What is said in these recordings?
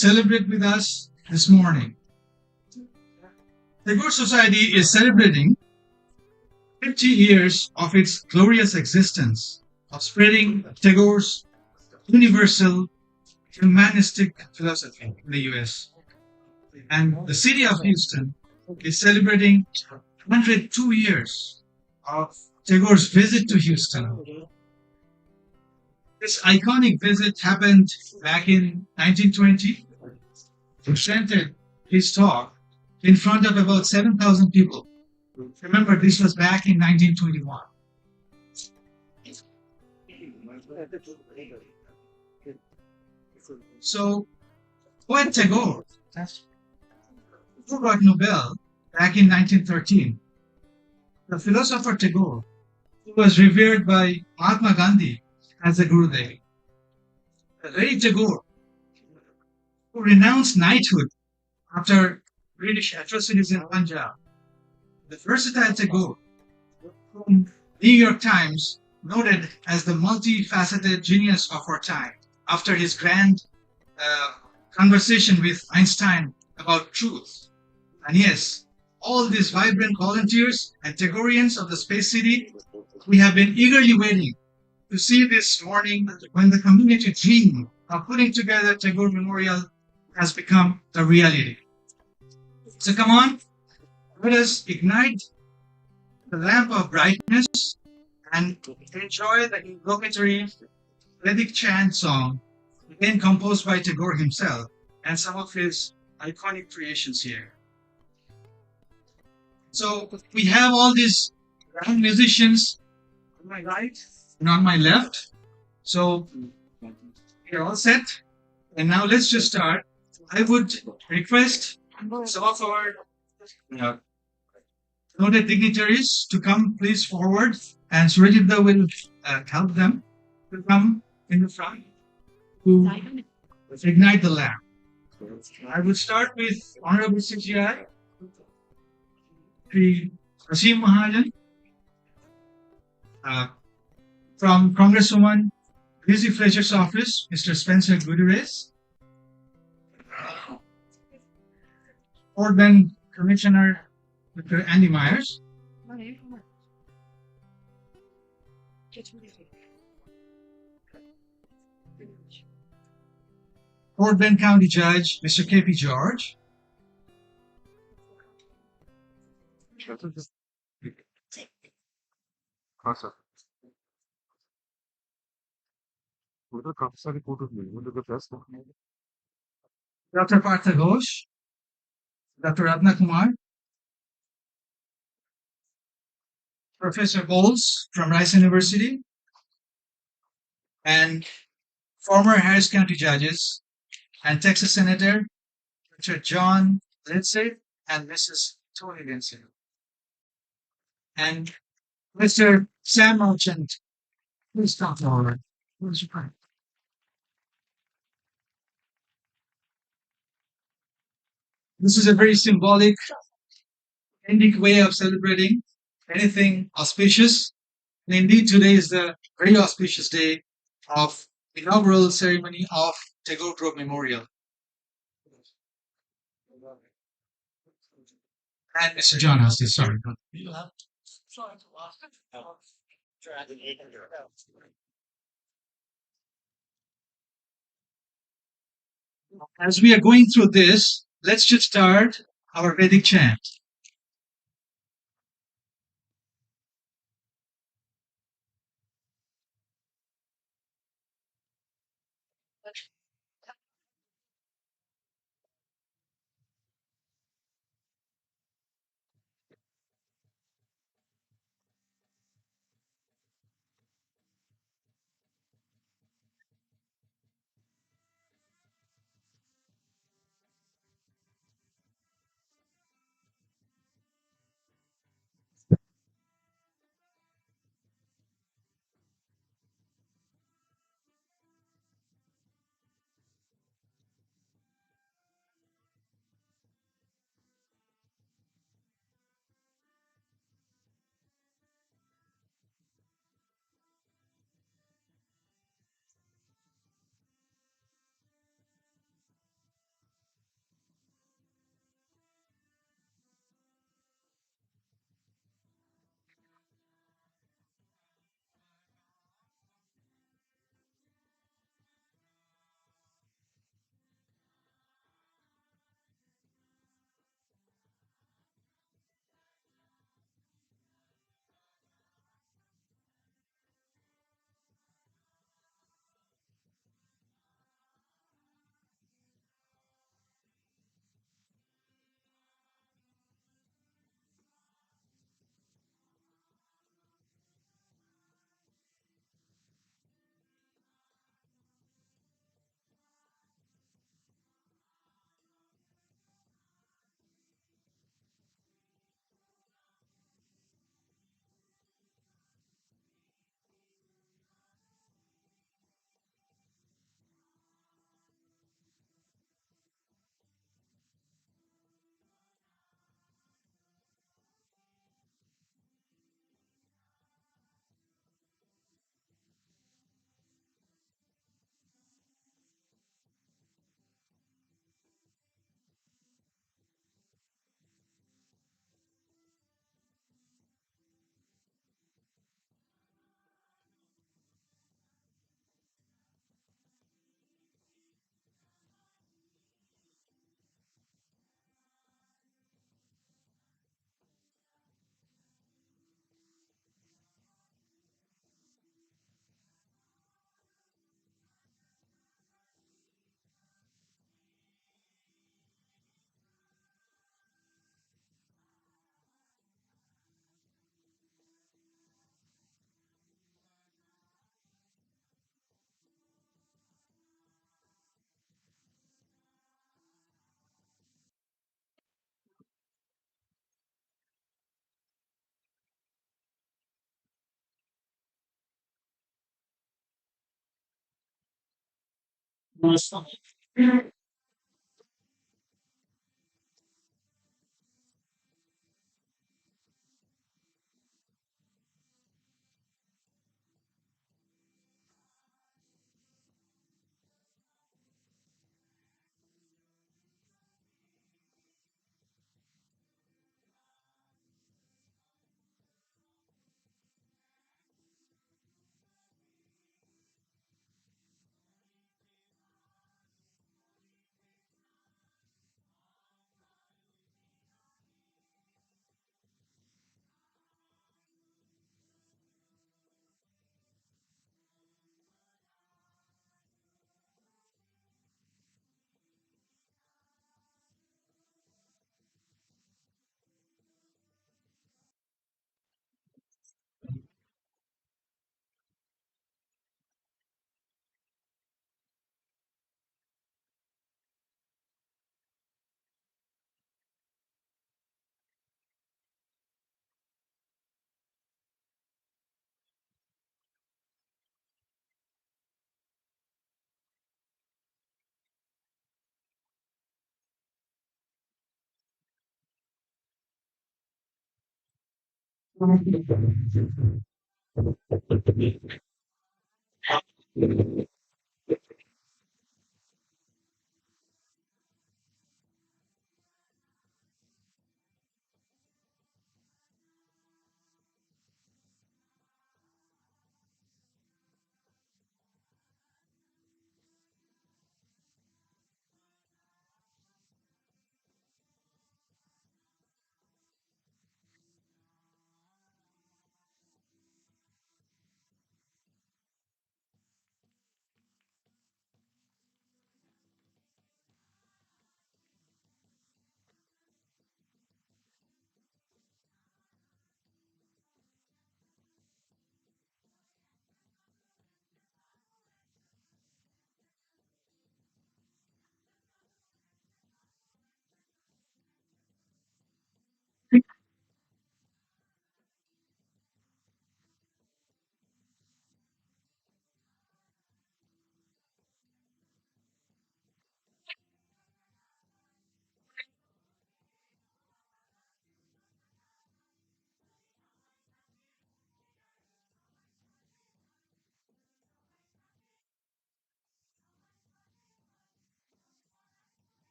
celebrate with us this morning. Tagore Society is celebrating 50 years of its glorious existence, of spreading Tagore's universal humanistic philosophy in the US. And the city of Houston is celebrating 102 years of Tagore's visit to Houston. This iconic visit happened back in 1920. He presented his talk in front of about 7,000 people. Remember, this was back in 1921. So, poet Tagore, who got Nobel back in 1913, the philosopher Tagore, who was revered by Mahatma Gandhi as a Gurudev, the very Tagore, who renounced knighthood after British atrocities in Punjab, the versatile Tagore, whom New York Times noted as the multifaceted genius of our time after his grand conversation with Einstein about truth. And yes, all these vibrant volunteers and Tagoreans of the Space City, we have been eagerly waiting to see this morning when the community dream of putting together Tagore Memorial has become a reality. So come on, let us ignite the lamp of brightness and enjoy the invocatory Vedic chant song, again composed by Tagore himself and some of his iconic creations here. So we have all these grand musicians on my right and on my left. So we're all set. And now let's just start. I would request some of our noted dignitaries to come please forward, and Surajitda will help them to come in the front to ignite the lamp. I will start with Honorable CGI, Sri Asim Mahajan, from Congresswoman Lizzie Fletcher's office, Mr. Spencer Gutierrez, Port Bend Commissioner Dr. Andy Myers, Port Bend County Judge Mr. K.P. George, Dr. Partha Ghosh, Dr. Ratna Kumar, Professor Bowles from Rice University, and former Harris County judges and Texas Senator Mr. John Lindsay and Mrs. Tony Lindsay, and Mr. Sam Merchant. Please come forward. Where's your friend? This is a very symbolic, Indic way of celebrating anything auspicious. And indeed, today is the very auspicious day of inaugural ceremony of Tagore Grove Memorial. And Mr. John Hussey, sorry. As we are going through this, let's just start our Vedic chant. For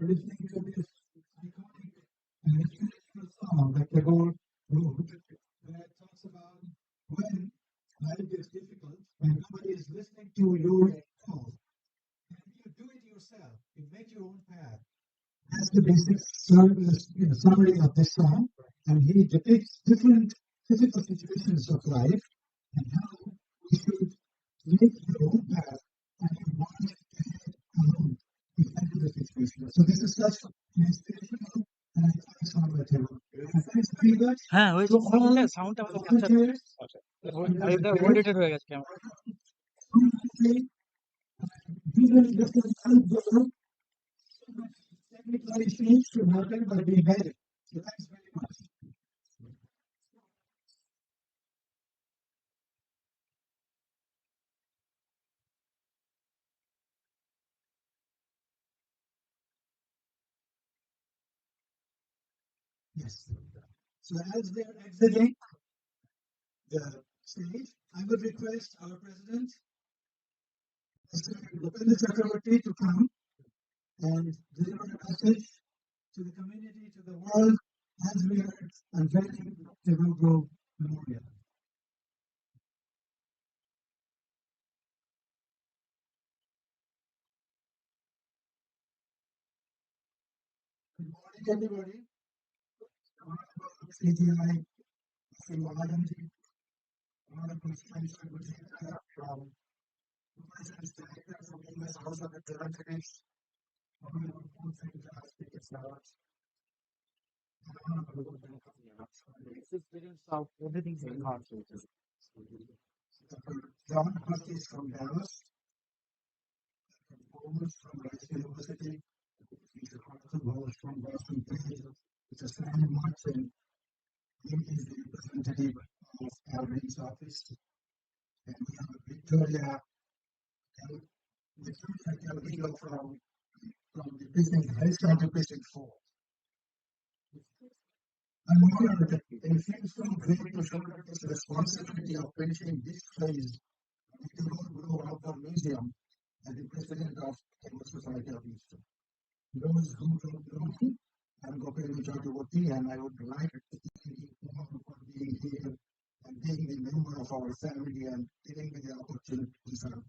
listening to this iconic and inspirational song that Tagore wrote that talks about when life gets difficult and nobody is listening to your call. And you do it yourself. You make your own path. That's the basic summary of this song. And he depicts different physical situations of life and how we should make the own path and advance ahead alone to handle the situation. So this is such an inspirational and iconic song by Tagore. And thanks very much হ্যাঁ ওই to all সাউন্ডটা আমাকে capture volunteers and এটা the ওয়েডিটেড হয়ে গেছে কেমন even if the sound goes technical issues should happen, but we had it. So thanks very much. Yes. So as they're exiting the stage, I would request our president, Mr. Gopinda Chakraborty, to come and deliver a message to the community, to the world, as we are unveiling the Tagore Memorial. Good morning, everybody. CGI, Sri Honorable Spencer Gujita from President's Director from U.S. House of Representatives, Honorable Consul General of India, everything's in hard. John Hustis from Dallas, Bowles from Rice University, Mr. Consul Bowles from Boston College, Mr. Sam Martin, he is the representative of Alvin's office, and we have Victoria Calvillo from the precinct, High Precinct 4. I'm honored that it feels so great to shoulder this responsibility of finishing this phase of the Tagore Outdoor Museum as the president of the Society of Eastern. Those who don't know me, I'm Gopinda Chakraborty, and I would like to thank you all for being here and being a member of our family and giving me the opportunity to serve.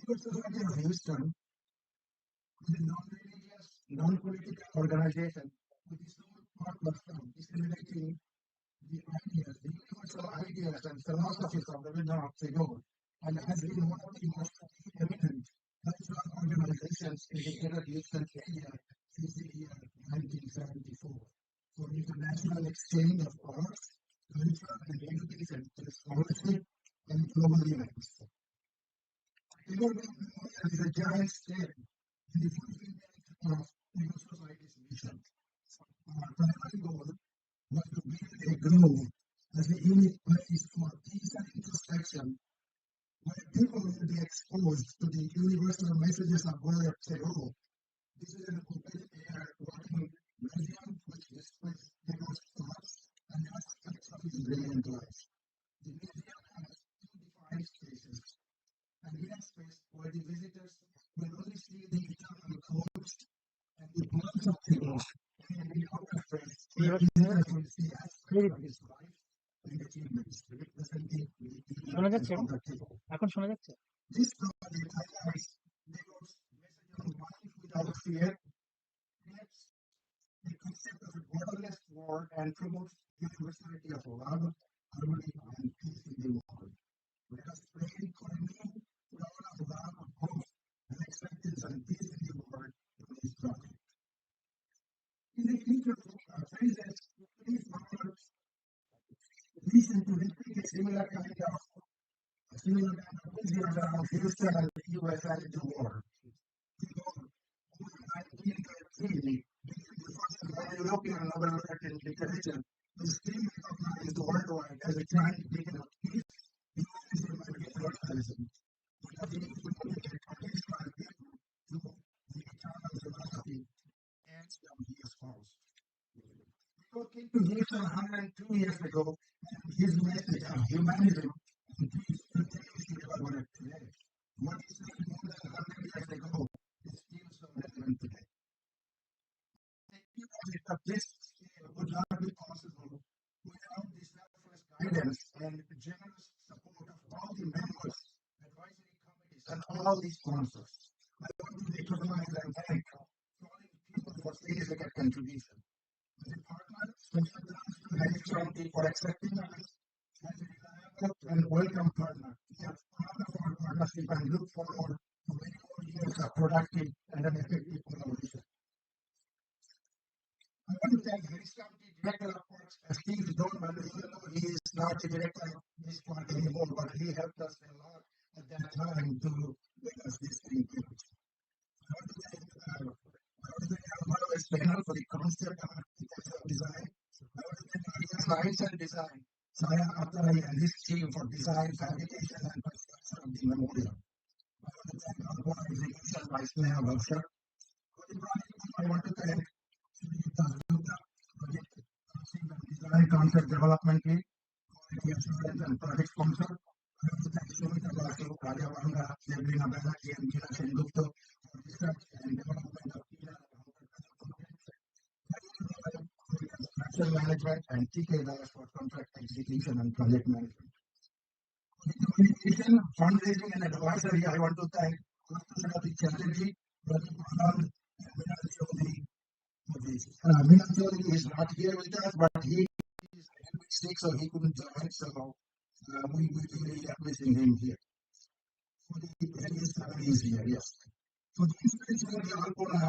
The Society of Houston is a non-religious, non-political organization with its sole purpose of disseminating the ideas, the universal ideas and philosophies of the Rabindranath Tagore, and has been one of the most eminent cultural organizations in the Greater Houston area since the year 1974 for international exchange of arts, culture, and education through scholarship and global events. Tagore Memorial is a giant step in the fulfillment of Tagore Society's mission. Our primary goal was to build a grove as a unique place for peace and introspection, where people will be exposed to the universal messages of Guru Tagore. This is an open-air walking museum which displays Tagore's thoughts and aspects of his brilliant life. The museum has two defined spaces: an inner space where the visitors will only see the eternal quotes and the words of Tagore, and the outer space where visitors will see aspects of his life and achievements representing the শোনা and যাচ্ছে Tagore. এখন শোনা যাচ্ছে This project highlights Tagore's message on life without fear, creates the concept of a borderless world, and promotes the universality of love, harmony, and peace in the world. Let us pray for a new flower of love, hope, and acceptance and peace in the world through this project. In the future, phrases, please listen to repeat a similar kind of vision around Houston and the U.S. and the world. In 1913, the first European Nobel laureate in literature was still recognized worldwide as a giant beacon of peace, humanism, and universalism. We have been able to communicate traditional people to the eternal philosophy and he espoused. Tagore came to Houston 102 years ago, and his message of humanism and peace continues to elaborate today. What he said more than 100 years ago is still so relevant today. A new project of this scale would not be possible without the selfless guidance and generous support of all the members, advisory committees, and all the sponsors. I want to recognize and thank following people for significant contribution. As a partner, special thanks to Thank you for accepting us as a reliable and welcome partner. We are proud of our partnership and look forward to many more years of productive and an effective collaboration. I want to thank Harris County Director of Works, Steve Dorman. Even though he is not the director of this part anymore, but he helped us a lot at that time to get us this thing built. I want to thank Mano's panel for the concept and architectural design. I want to thank Maria Science and Design, Saya Atari and his team for design, fabrication, and construction of the memorial. I want to thank our board execution vice mayor Valsher. For the project, I want to thank project design concept development lead, quality assurance and project sponsor. I want to thank Sumita Basu, Raja Vanga, Deblina Banerjee, and Gina Sengupta for research and development of Kira construction management and TK Das for contract execution and project management. For the communication, fundraising and advisory, I want to thank Kunal Chatterjee, Ravi Anand, and Minal Chaudhary. Minal Chaudhary is not here with us, but he is sick, so he couldn't join. So we will be really missing him here. For the he is here, yes. For the inspiration of the Alpona,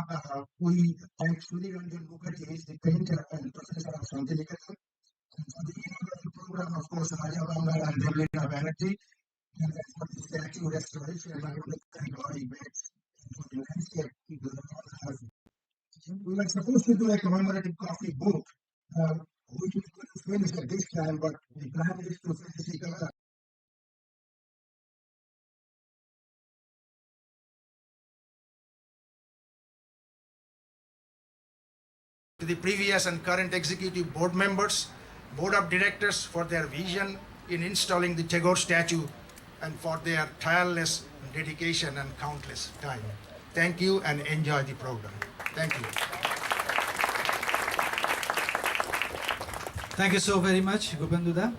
we thank Suri Ranjan Mukherjee, the painter and professor of Shantinikatan. And for the inaugural program, of course, Raja Vanga and Deblina Banerjee. And then for the statue restoration, I want to thank Gauri Bates. And for the landscape, we were supposed to do a commemorative coffee book, which we couldn't finish at this time, but the plan is to finish it. To the previous and current executive board members, board of directors for their vision in installing the Tagore statue and for their tireless dedication and countless time. Thank you and enjoy the program. Thank you. Thank you so very much, Gopenduda.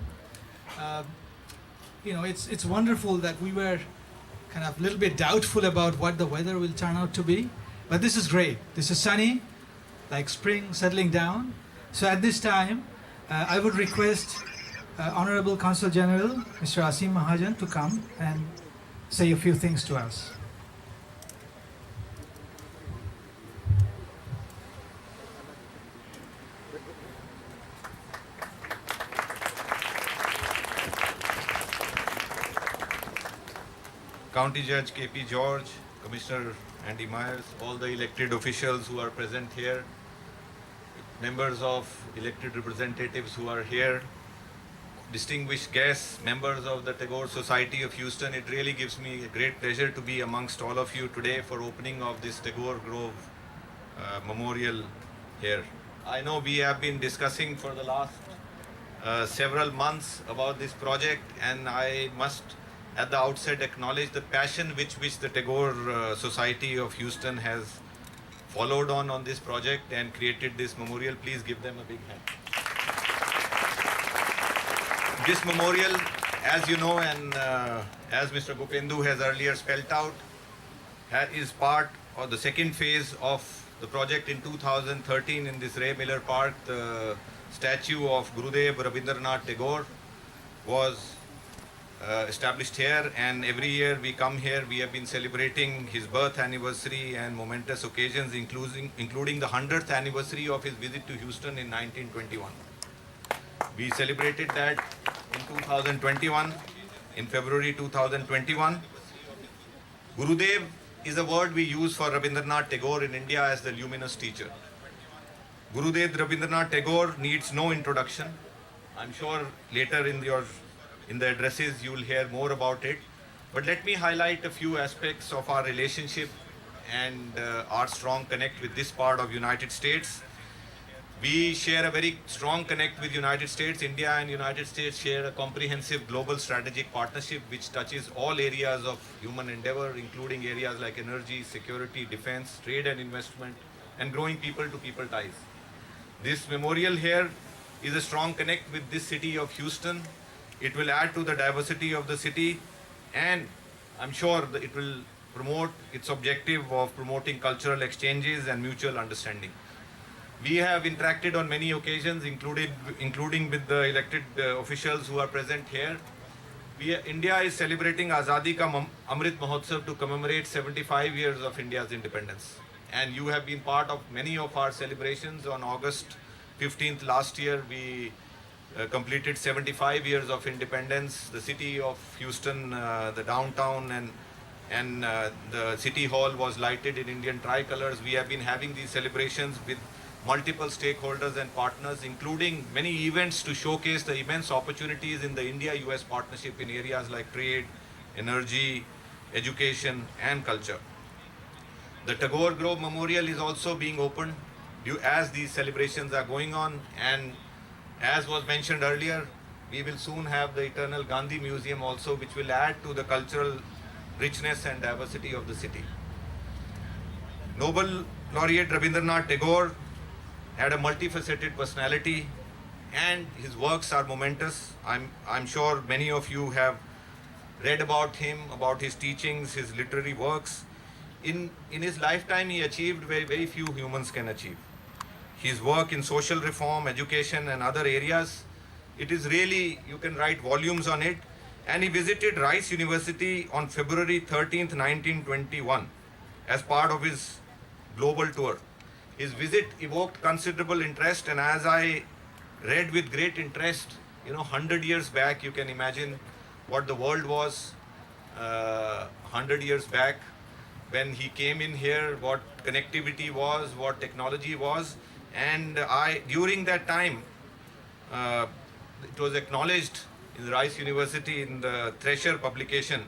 It's wonderful that we were kind of a little bit doubtful about what the weather will turn out to be, but this is great. This is sunny, like spring settling down. So at this time, I would request Honorable Consul General, Mr. Asim Mahajan, to come and say a few things to us. County Judge K.P. George, Commissioner Andy Myers, all the elected officials who are present here, members of elected representatives who are here, distinguished guests, members of the Tagore Society of Houston. It really gives me a great pleasure to be amongst all of you today for opening of this Tagore Grove Memorial here. I know we have been discussing for the last several months about this project, and I must at the outset acknowledge the passion which the Tagore Society of Houston has followed on this project and created this memorial. Please give them a big hand. This memorial, as you know, and as Mr. Gopendu has earlier spelled out, is part of the second phase of the project. In 2013 in this Ray Miller Park, the statue of Gurudev Rabindranath Tagore was established here, and every year we come here. We have been celebrating his birth anniversary and momentous occasions, including the 100th anniversary of his visit to Houston in 1921. We celebrated that in 2021, in February 2021. Gurudev is a word we use for Rabindranath Tagore in India as the luminous teacher. Gurudev Rabindranath Tagore needs no introduction. I'm sure later in the addresses you will hear more about it. But let me highlight a few aspects of our relationship and our strong connect with this part of United States. We share a very strong connect with United States. India and United States share a comprehensive global strategic partnership which touches all areas of human endeavor, including areas like energy, security, defense, trade and investment, and growing people-to-people ties. This memorial here is a strong connect with this city of Houston. It will add to the diversity of the city, and I'm sure that it will promote its objective of promoting cultural exchanges and mutual understanding. We have interacted on many occasions, including with the elected officials who are present here. India is celebrating Azadi Ka Amrit Mahotsav to commemorate 75 years of India's independence. And you have been part of many of our celebrations. On August 15th last year, we completed 75 years of independence. The city of Houston, the downtown and the city hall was lighted in Indian tricolors. We have been having these celebrations with multiple stakeholders and partners, including many events to showcase the immense opportunities in the India-US partnership in areas like trade, energy, education, and culture. The Tagore Grove Memorial is also being opened as these celebrations are going on, and as was mentioned earlier, we will soon have the Eternal Gandhi Museum also, which will add to the cultural richness and diversity of the city. Nobel laureate Rabindranath Tagore had a multifaceted personality, and his works are momentous. I'm sure many of you have read about him, about his teachings, his literary works. In his lifetime, he achieved very few humans can achieve. His work in social reform, education, and other areas, it is really, you can write volumes on it. And he visited Rice University on February 13th, 1921, as part of his global tour. His visit evoked considerable interest, and as I read with great interest, 100 years back, you can imagine what the world was 100 years back when he came in here, what connectivity was, what technology was. And during that time, it was acknowledged in Rice University in the Thresher publication,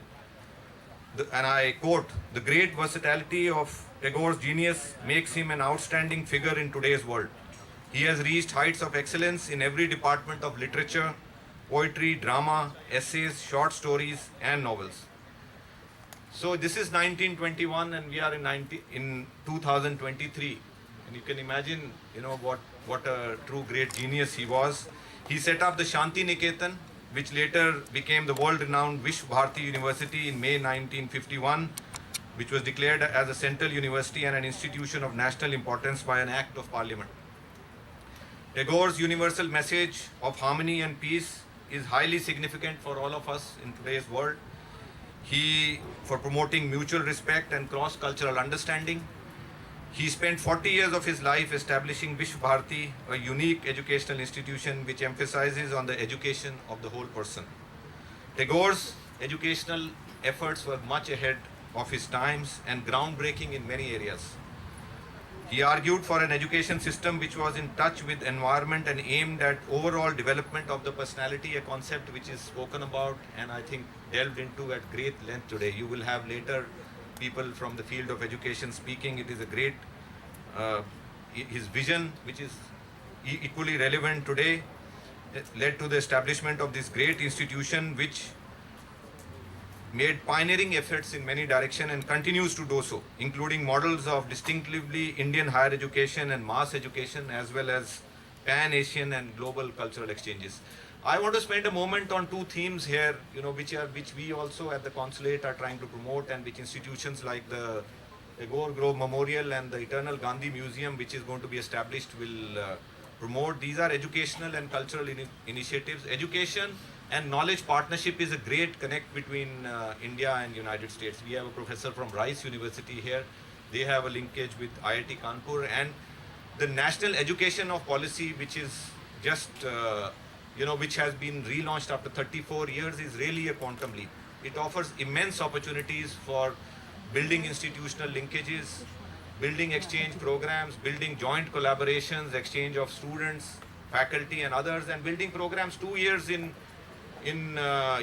and I quote, "The great versatility of Tagore's genius makes him an outstanding figure in today's world. He has reached heights of excellence in every department of literature, poetry, drama, essays, short stories, and novels." So this is 1921, and we are in 2023, and you can imagine, what a true great genius he was. He set up the Shanti Niketan, which later became the world-renowned Vishwa Bharati University in May 1951, which was declared as a central university and an institution of national importance by an act of parliament. Tagore's universal message of harmony and peace is highly significant for all of us in today's world. For promoting mutual respect and cross-cultural understanding, he spent 40 years of his life establishing Vishwa Bharati, a unique educational institution which emphasizes on the education of the whole person. Tagore's educational efforts were much ahead of his times and groundbreaking in many areas. He argued for an education system which was in touch with environment and aimed at overall development of the personality, a concept which is spoken about and I think delved into at great length today. You will have later people from the field of education speaking. It is a great, his vision, which is equally relevant today, led to the establishment of this great institution which made pioneering efforts in many directions and continues to do so, including models of distinctively Indian higher education and mass education, as well as pan-Asian and global cultural exchanges. I want to spend a moment on two themes here, which we also at the consulate are trying to promote, and which institutions like the Tagore Grove Memorial and the Eternal Gandhi Museum, which is going to be established, will promote. These are educational and cultural initiatives. Education and knowledge partnership is a great connect between India and United States. We have a professor from Rice University here. They have a linkage with IIT Kanpur, and the National Education of Policy, which is just, which has been relaunched after 34 years, is really a quantum leap. It offers immense opportunities for building institutional linkages, building exchange programs, building joint collaborations, exchange of students, faculty and others, and building programs 2 years in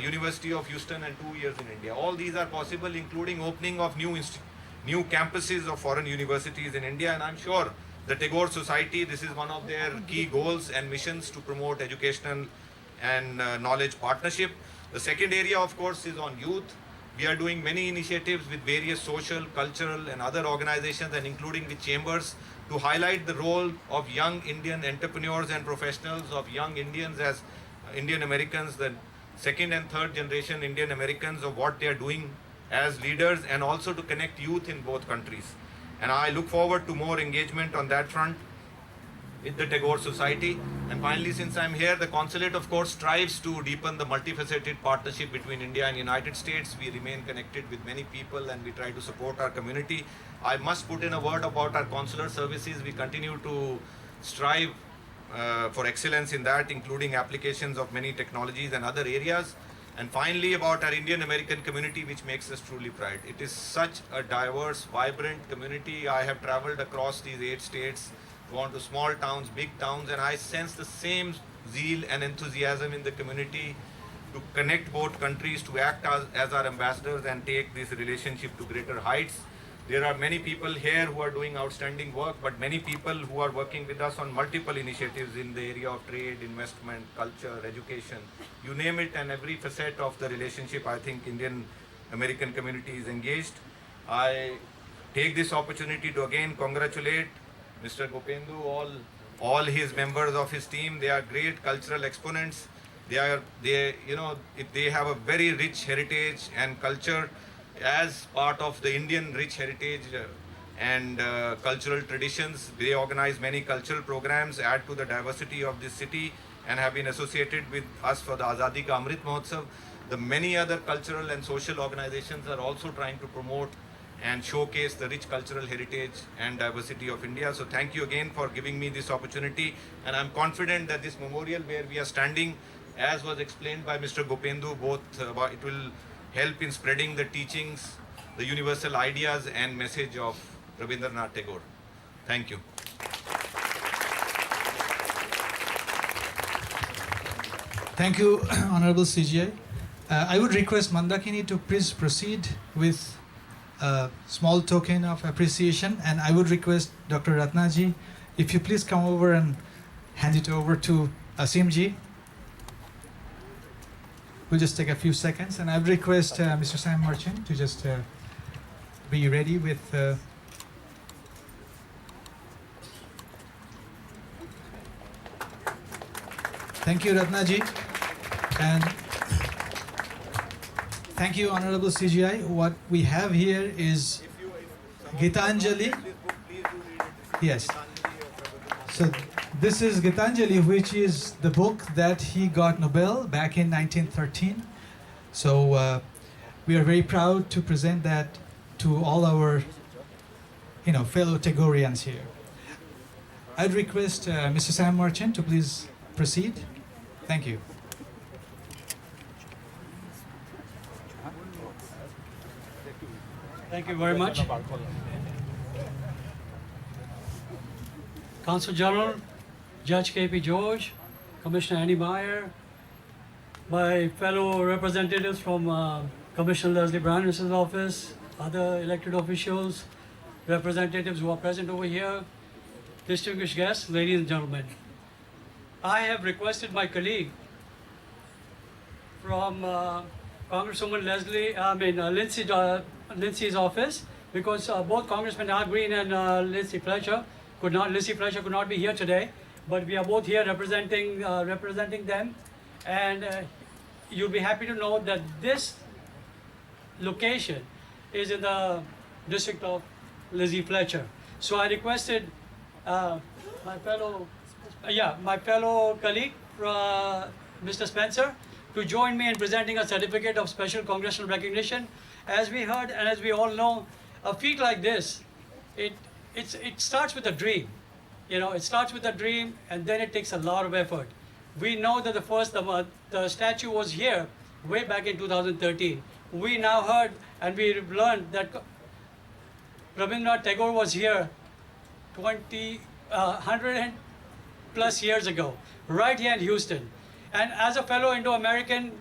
University of Houston and 2 years in India. All these are possible, including opening of new campuses of foreign universities in India, and I'm sure the Tagore Society, this is one of their key goals and missions, to promote educational and knowledge partnership. The second area, of course, is on youth. We are doing many initiatives with various social, cultural and other organizations, and including with chambers, to highlight the role of young Indian entrepreneurs and professionals, of young Indians as Indian Americans, the second and third generation Indian Americans, of what they are doing as leaders, and also to connect youth in both countries. And I look forward to more engagement on that front. with the Tagore Society. And finally, since I'm here, the consulate, of course, strives to deepen the multifaceted partnership between India and United States. We remain connected with many people and we try to support our community. I must put in a word about our consular services. We continue to strive for excellence in that, including applications of many technologies and other areas. And finally, about our Indian American community, which makes us truly proud. It is such a diverse, vibrant community. I have traveled across these 8 states, gone to small towns, big towns, and I sense the same zeal and enthusiasm in the community to connect both countries, to act as our ambassadors and take this relationship to greater heights. There are many people here who are doing outstanding work, but many people who are working with us on multiple initiatives in the area of trade, investment, culture, education, you name it, and every facet of the relationship. I think Indian American community is engaged. I take this opportunity to again congratulate Mr. Gopendu, all his members of his team. They are great cultural exponents. They have a very rich heritage and culture as part of the Indian rich heritage and cultural traditions. They organize many cultural programs, add to the diversity of this city, and have been associated with us for the Azadi Ka Amrit Mahotsav. The many other cultural and social organizations are also trying to promote and showcase the rich cultural heritage and diversity of India. So thank you again for giving me this opportunity, and I'm confident that this memorial where we are standing, as was explained by Mr. Gopendu, it will help in spreading the teachings, the universal ideas and message of Rabindranath Tagore. Thank you. Thank you, Honorable CGI. I would request Mandakini to please proceed with a small token of appreciation, and I would request Dr. Ratnaji, if you please come over and hand it over to Asimji. We'll just take a few seconds, and I would request Mr. Sam Merchant to just be ready with Thank you, Ratnaji, and thank you, Honorable CGI. What we have here is Gitanjali. Yes. So this is Gitanjali, which is the book that he got Nobel back in 1913. So we are very proud to present that to all our, fellow Tagoreans here. I'd request Mr. Sam Merchant to please proceed. Thank you. Thank you very much. Consul General, Judge K.P. George, Commissioner Annie Meyer, my fellow representatives from Commissioner Leslie Brandis' office, other elected officials, representatives who are present over here, distinguished guests, ladies and gentlemen. I have requested my colleague from Congresswoman Lindsay's office, because both Congressman Al Green and Lindsay Fletcher could not be here today, but we are both here representing them, and you'll be happy to know that this location is in the district of Lizzie Fletcher. So I requested my fellow colleague, Mr. Spencer, to join me in presenting a certificate of special congressional recognition. As we heard and as we all know, a feat like this, it starts with a dream. It starts with a dream, and then it takes a lot of effort. We know that the statue was here way back in 2013. We now heard and we learned that Rabindranath Tagore was here 100 plus years ago, right here in Houston. And as a fellow Indo-American,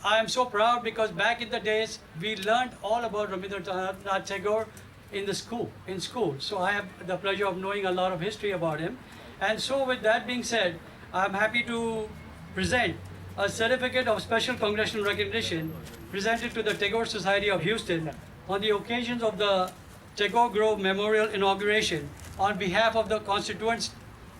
I am so proud, because back in the days, we learned all about Rabindranath Tagore in school. So I have the pleasure of knowing a lot of history about him. And so with that being said, I'm happy to present a certificate of special congressional recognition presented to the Tagore Society of Houston on the occasions of the Tagore Grove Memorial Inauguration on behalf of the constituents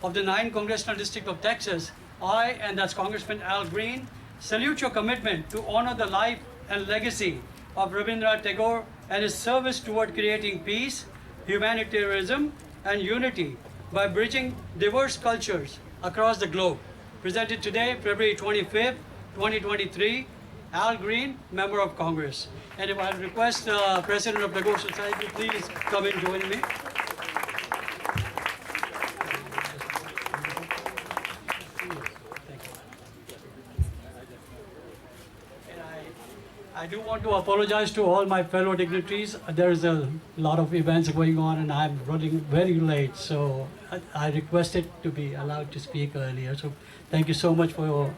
of the 9th Congressional District of Texas. I, and that's Congressman Al Green, salute your commitment to honor the life and legacy of Rabindranath Tagore and his service toward creating peace, humanitarianism, and unity by bridging diverse cultures across the globe. Presented today, February 25th, 2023, Al Green, Member of Congress. And if I request President of Tagore Society, please come and join me. I do want to apologize to all my fellow dignitaries. There's a lot of events going on and I'm running very late. So I requested to be allowed to speak earlier. So thank you so much for your,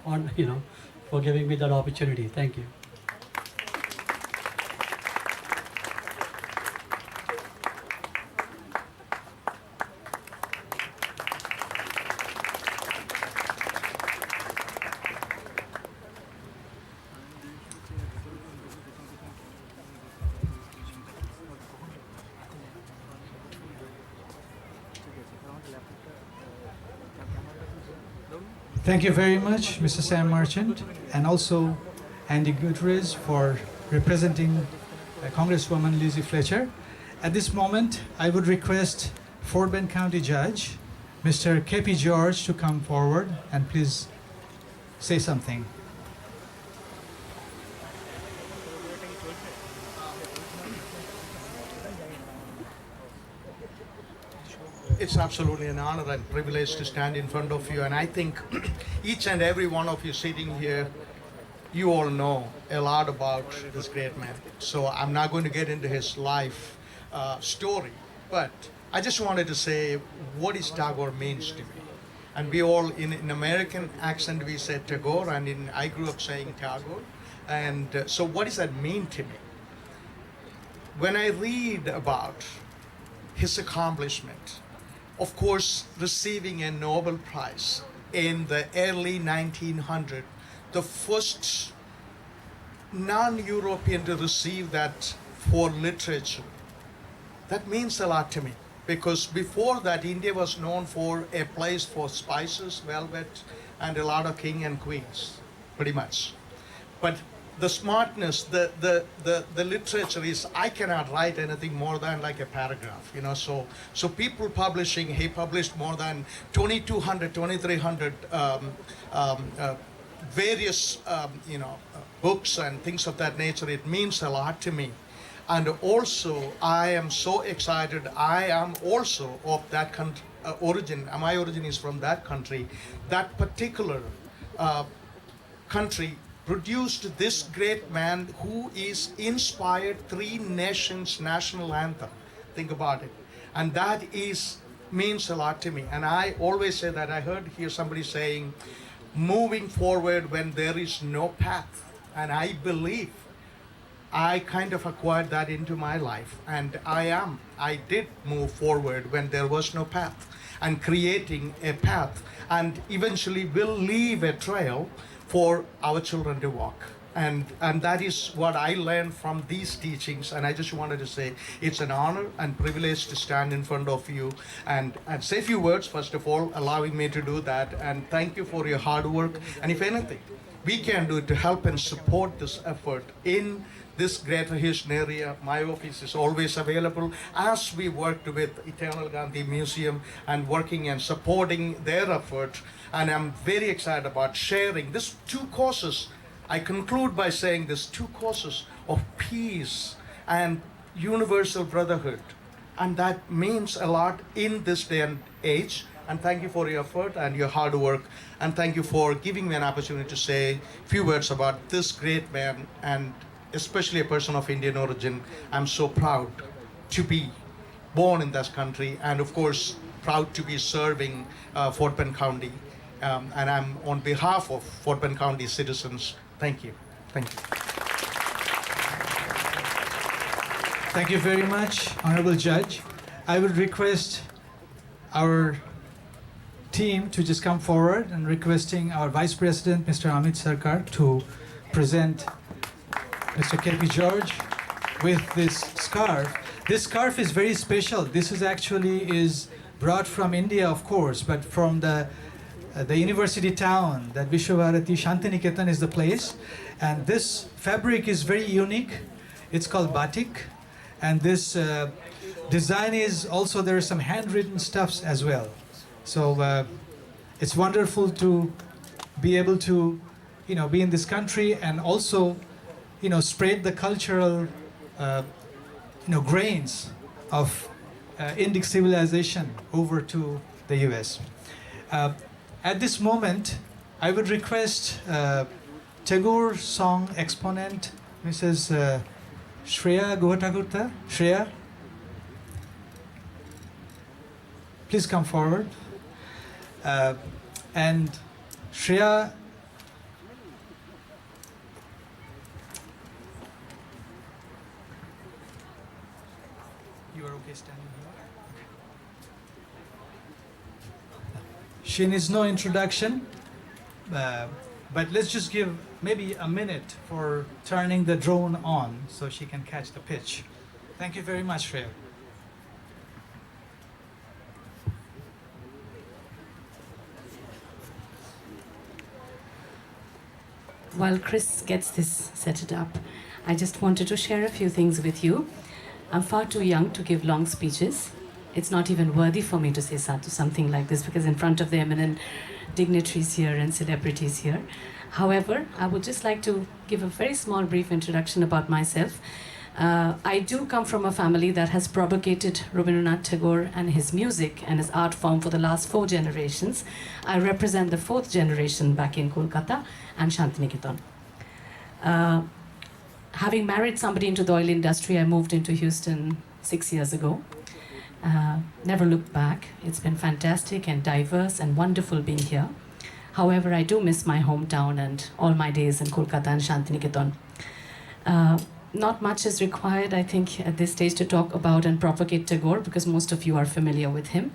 for giving me that opportunity. Thank you. Thank you very much, Mr. Sam Marchant, and also Andy Gutierrez for representing Congresswoman Lizzie Fletcher. At this moment, I would request Fort Bend County Judge, Mr. K.P. George, to come forward and please say something. It's absolutely an honor and privilege to stand in front of you, and I think each and every one of you sitting here, you all know a lot about this great man. So I'm not going to get into his life story, but I just wanted to say what is Tagore means to me. And we all, in American accent, we say Tagore, and I grew up saying Tagore. And so what does that mean to me? When I read about his accomplishment, of course, receiving a Nobel Prize in the early 1900s, the first non-European to receive that for literature. That means a lot to me, because before that, India was known for a place for spices, velvet, and a lot of king and queens, pretty much. But the smartness, the literature is, I cannot write anything more than like a paragraph, so people publishing, he published more than 2,200, 2,300 various, books and things of that nature. It means a lot to me. And also, I am so excited. I am also of that origin. My origin is from that country. That particular country produced this great man who is inspired three nations' national anthem. Think about it. And that means a lot to me. And I always say that. I hear somebody saying, moving forward when there is no path. And I believe I kind of acquired that into my life. And I did move forward when there was no path, and creating a path, and eventually will leave a trail for our children to walk. And that is what I learned from these teachings. And I just wanted to say it's an honor and privilege to stand in front of you and say a few words, first of all, allowing me to do that. And thank you for your hard work. And if anything we can do to help and support this effort in this Greater Houston area, my office is always available as we worked with Eternal Gandhi Museum and working and supporting their effort. And I'm very excited about sharing these two causes. I conclude by saying these two causes of peace and universal brotherhood. And that means a lot in this day and age. And thank you for your effort and your hard work. And thank you for giving me an opportunity to say a few words about this great man, and especially a person of Indian origin. I'm so proud to be born in this country, and of course, proud to be serving Fort Bend County. And I'm on behalf of Fort Bend County citizens. Thank you. Thank you. Thank you very much, Honorable Judge. I would request our team to just come forward, and requesting our Vice President, Mr. Amit Sarkar, to present Mr. K.P. George with this scarf. This scarf is very special. This is brought from India, of course, but from the university town, that Vishwabharati Shantiniketan is the place. And this fabric is very unique. It's called batik. And this design is also, there are some handwritten stuffs as well. So it's wonderful to be able to, be in this country and also, spread the cultural, grains of Indic civilization over to the US. At this moment, I would request Tagore song exponent, Mrs. Shreya Gohatakurta. Shreya, please come forward. And Shreya, you are okay standing here? She needs no introduction, but let's just give maybe a minute for turning the drone on so she can catch the pitch. Thank you very much, Shreya. While Chris gets this set up, I just wanted to share a few things with you. I'm far too young to give long speeches. It's not even worthy for me to say something like this because in front of the eminent dignitaries here and celebrities here. However, I would just like to give a very small brief introduction about myself. I do come from a family that has propagated Rabindranath Tagore and his music and his art form for the last 4 generations. I represent the 4th generation back in Kolkata and Shantiniketan. Having married somebody into the oil industry, I moved into Houston 6 years ago. Never looked back. It's been fantastic and diverse and wonderful being here. However, I do miss my hometown and all my days in Kolkata and Shantiniketan. Not much is required, I think, at this stage to talk about and propagate Tagore because most of you are familiar with him.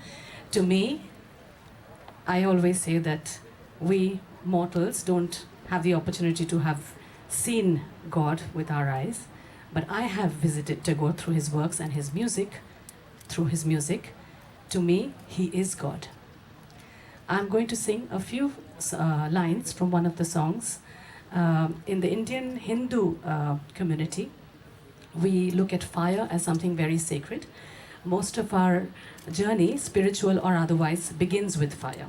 To me, I always say that we mortals don't have the opportunity to have seen God with our eyes, but I have visited Tagore through his works and his music. Through his music, to me, he is God. I'm going to sing a few lines from one of the songs. In the Indian Hindu community, we look at fire as something very sacred. Most of our journey, spiritual or otherwise, begins with fire.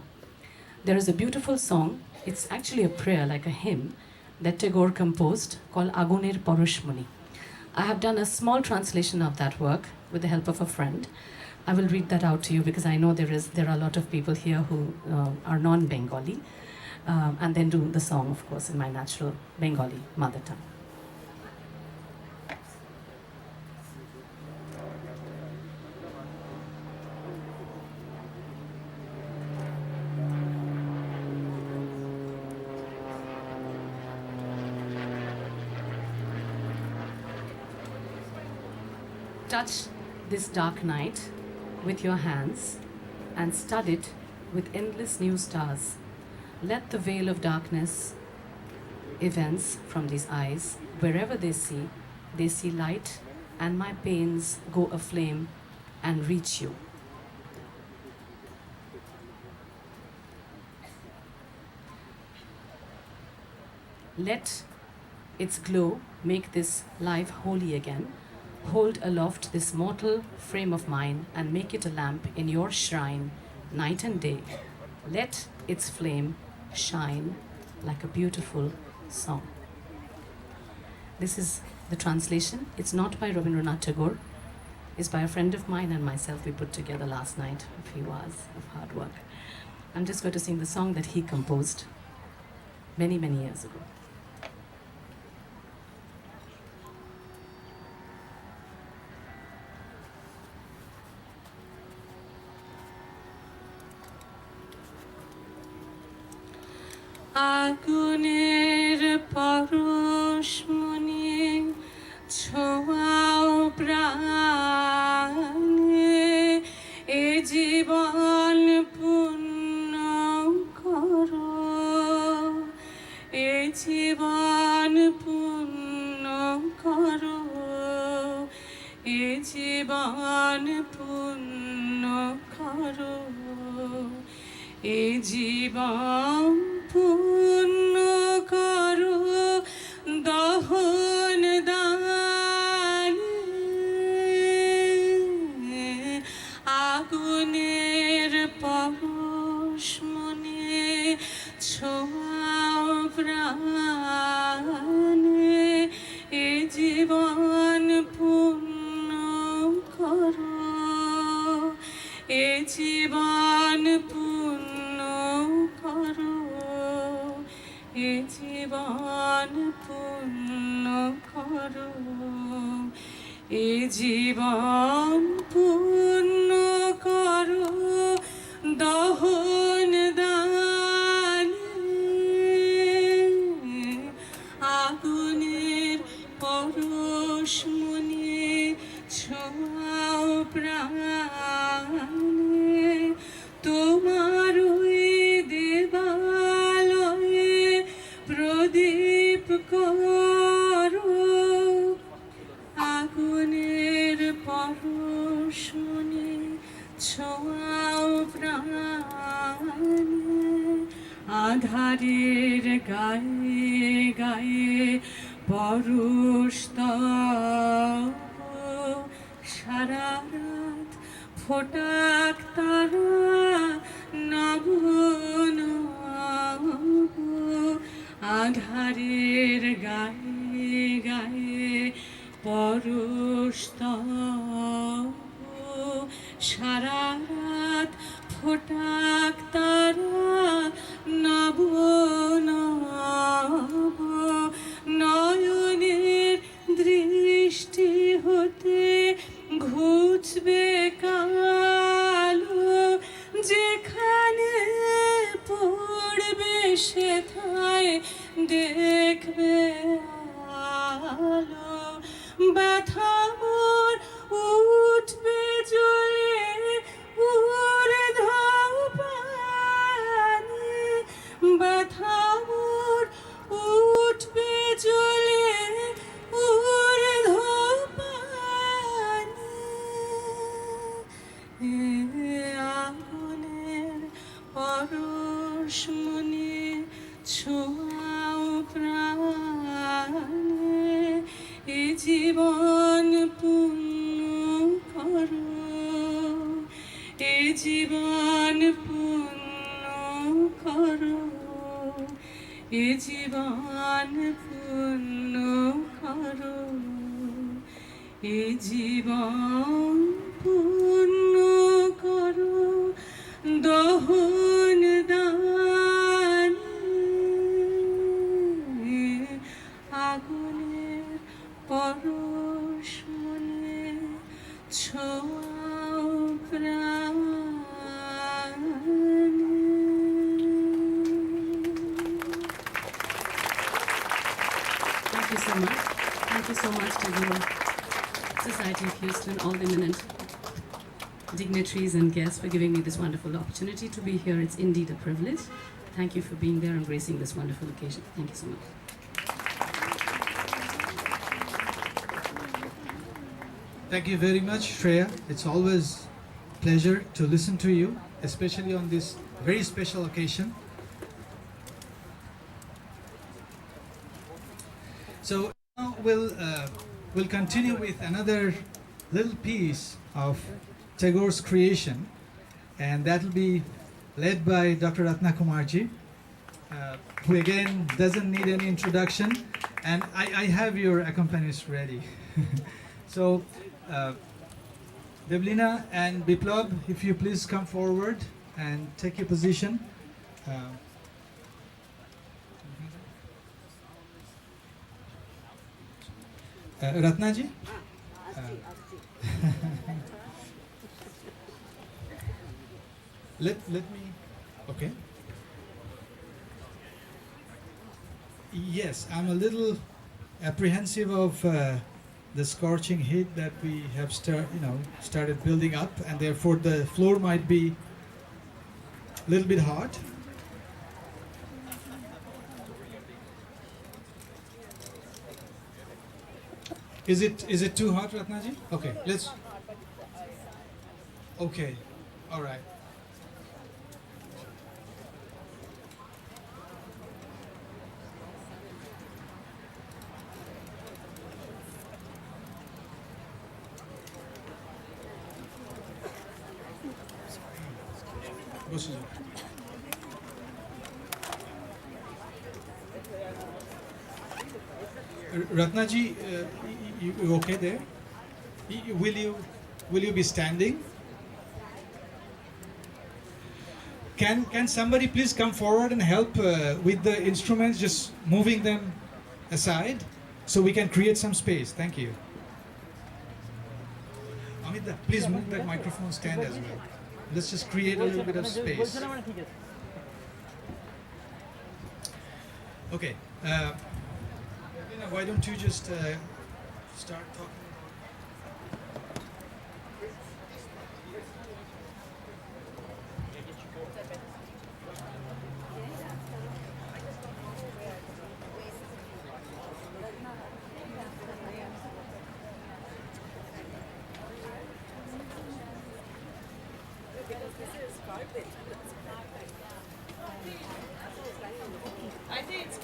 There is a beautiful song, it's actually a prayer, like a hymn, that Tagore composed called Aguner Parushmuni. I have done a small translation of that work with the help of a friend. I will read that out to you because I know there are a lot of people here who are non-Bengali, and then do the song, of course, in my natural Bengali mother tongue. Touch this dark night with your hands and stud it with endless new stars. Let the veil of darkness events from these eyes. Wherever they see light, and my pains go aflame and reach you. Let its glow make this life holy again. Hold aloft this mortal frame of mine and make it a lamp in your shrine, night and day. Let its flame shine like a beautiful song. This is the translation. It's not by Rabindranath Tagore. It's by a friend of mine and myself. We put together last night a few hours of hard work. I'm just going to sing the song that he composed many, many years ago. আগুনের পরশমণি ছোঁয়াও প্রাণে এ জীবন পূর্ণ করো এ জীবন পূর্ণ করো এ জীবন পূর্ণ করো এ জীবন পূর্ণ করো দহন দানে আগুনের পর এ জীবন পূর্ণ করো, এ জীবন পূর্ণ করো, এ জীবন পূর্ণ করো দহন দানে, আগুনের পরশ মনে ছোঁয়াও প্রাণে, তোমার ওই দেবালয়ে প্রদীপ করো, আগুনের পরশ মনে ছোঁয়াও প্রাণে, আধারের গায়ে গায়ে পরশ তব, সারা রাত ফোটাক তারা নব নব, আধারের গায়ে গায়ে পরশ তব, সারা রাত ফোটাক তারা নব নব, নয়নের দৃষ্টি হতে ঘুচবে কালো, যেখানে পড়বে সেথায় দেখবে আলো, ব্যথা মোর উঠবে জ্বলে ঊর্ধ্ব পানে, ব্যথা মোর উঠবে জ্বলে ঊর্ধ্ব পানে, আগুনের পরশ মনে ছোঁয়াও প্রাণে, এ জীবন পূর্ণ করো, এ জীবন পূর্ণ করো, এ জীবন পূর্ণ করো, এ জীবন পূর্ণ করো দহন দানে, আগুনের পরশ মনে ছোঁয়াও প্রাণে। Thank you so much. Thank you so much, Tagore Society of Houston, all the eminent dignitaries and guests for giving me this wonderful opportunity to be here. It's indeed a privilege. Thank you for being there and gracing this wonderful occasion. Thank you so much. Thank you very much, Shreya. It's always a pleasure to listen to you, especially on this very special occasion. So now we'll continue with another little piece of Tagore's creation, and that will be led by Dr. Ratna Kumarji, who again doesn't need any introduction, and I have your accompanist ready. So, Devlina and Biplab, if you please come forward and take your position. Ratnaji? Let me, okay. Yes, I'm a little apprehensive of the scorching heat that we have started building up, and therefore the floor might be a little bit hot. Is it too hot, Ratnaji? Okay, let's. Okay, all right. বসে যাও। Ratnaji, you okay there? Will you be standing? can somebody please come forward and help with the instruments, just moving them aside so we can create some space. Thank you. Amita, please move that microphone stand as well. Let's just create a little bit of space. Okay. Why don't you just start talking? I think it's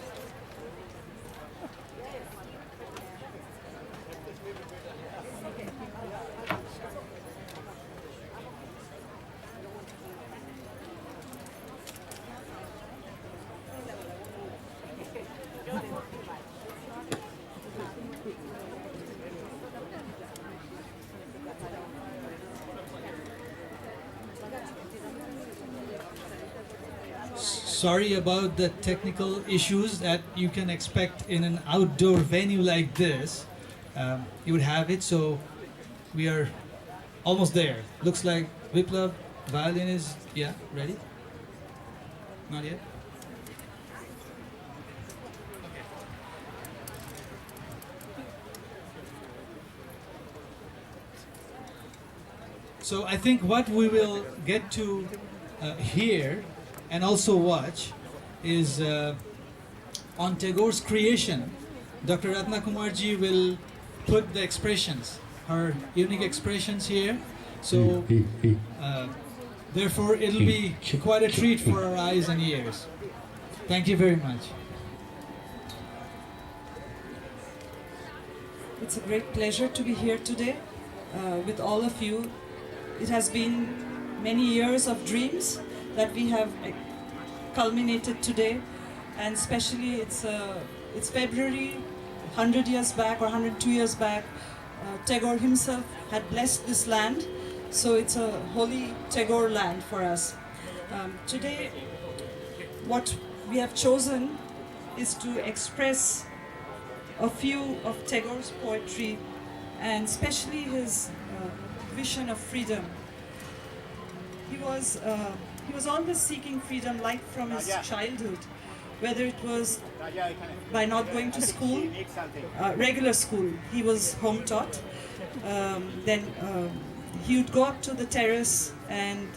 Sorry about the technical issues that you can expect in an outdoor venue like this. You would have it, so we are almost there. Looks like Viplav, violin is, yeah, ready? Not yet? So I think what we will get to hear and also watch is on Tagore's creation. Dr. Ratna Kumarji will put the expressions, her unique expressions here. So therefore it'll be quite a treat for our eyes and ears. Thank you very much. It's a great pleasure to be here today with all of you. It has been many years of dreams that we have culminated today, and especially it's February, 100 years back or 102 years back, Tagore himself had blessed this land, so it's a holy Tagore land for us. Today, what we have chosen is to express a few of Tagore's poetry, and especially his vision of freedom. He was always seeking freedom, like from his childhood, whether it was by not going to school, regular school. He was home taught. Then he would go up to the terrace, and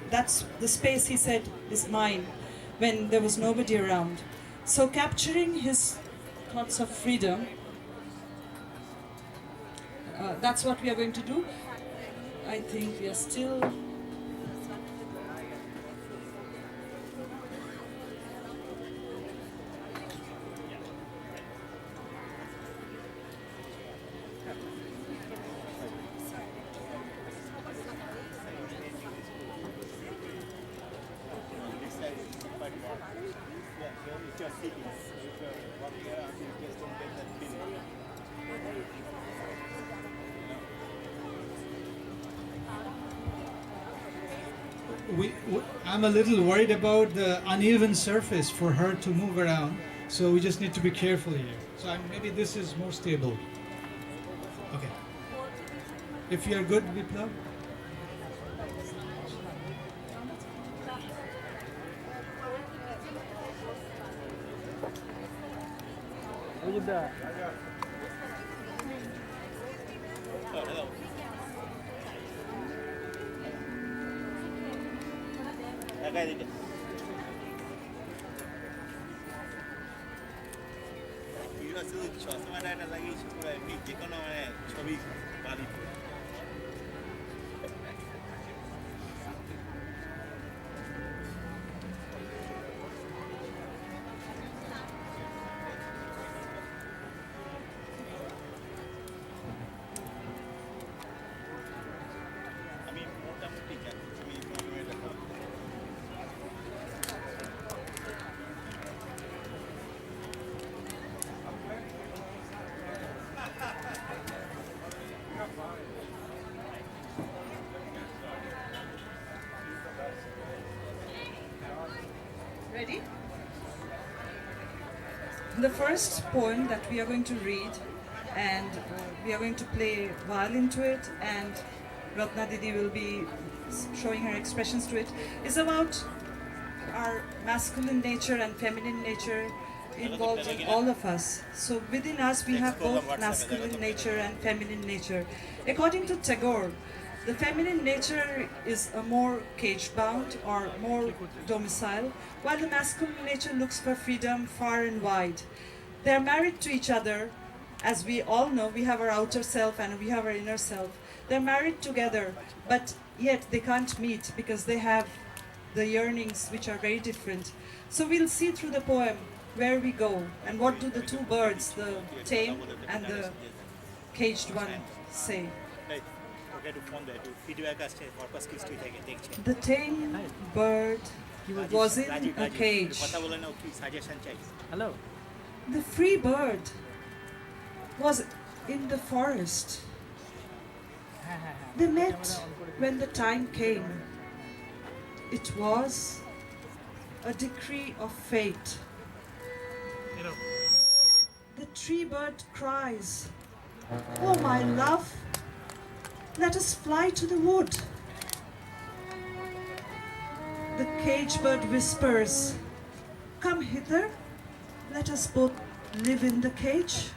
that's the space he said is mine when there was nobody around. So capturing his thoughts of freedom, that's what we are going to do. I think we are still... I'm a little worried about the uneven surface for her to move around, so we just need to be careful here. So maybe this is more stable. Okay. If you are good, Viplav. the first poem that we are going to read, and we are going to play violin to it, and Ratna Didi will be showing her expressions to it, is about our masculine nature and feminine nature involved in all of us. So within us we have both masculine nature and feminine nature. According to Tagore, the feminine nature is a more cage-bound or more domicile, while the masculine nature looks for freedom far and wide. They are married to each other. As we all know, we have our outer self and we have our inner self. They're married together, but yet they can't meet because they have the yearnings which are very different. So we'll see through the poem where we go and what do the two birds, the tame and the caged one, say. The tame bird was in a cage. Hello. The free bird was in the forest. They met when the time came. It was a decree of fate. The tree bird cries, "Oh my love, let us fly to the wood." The cage bird whispers, "Come hither, let us both live in the cage."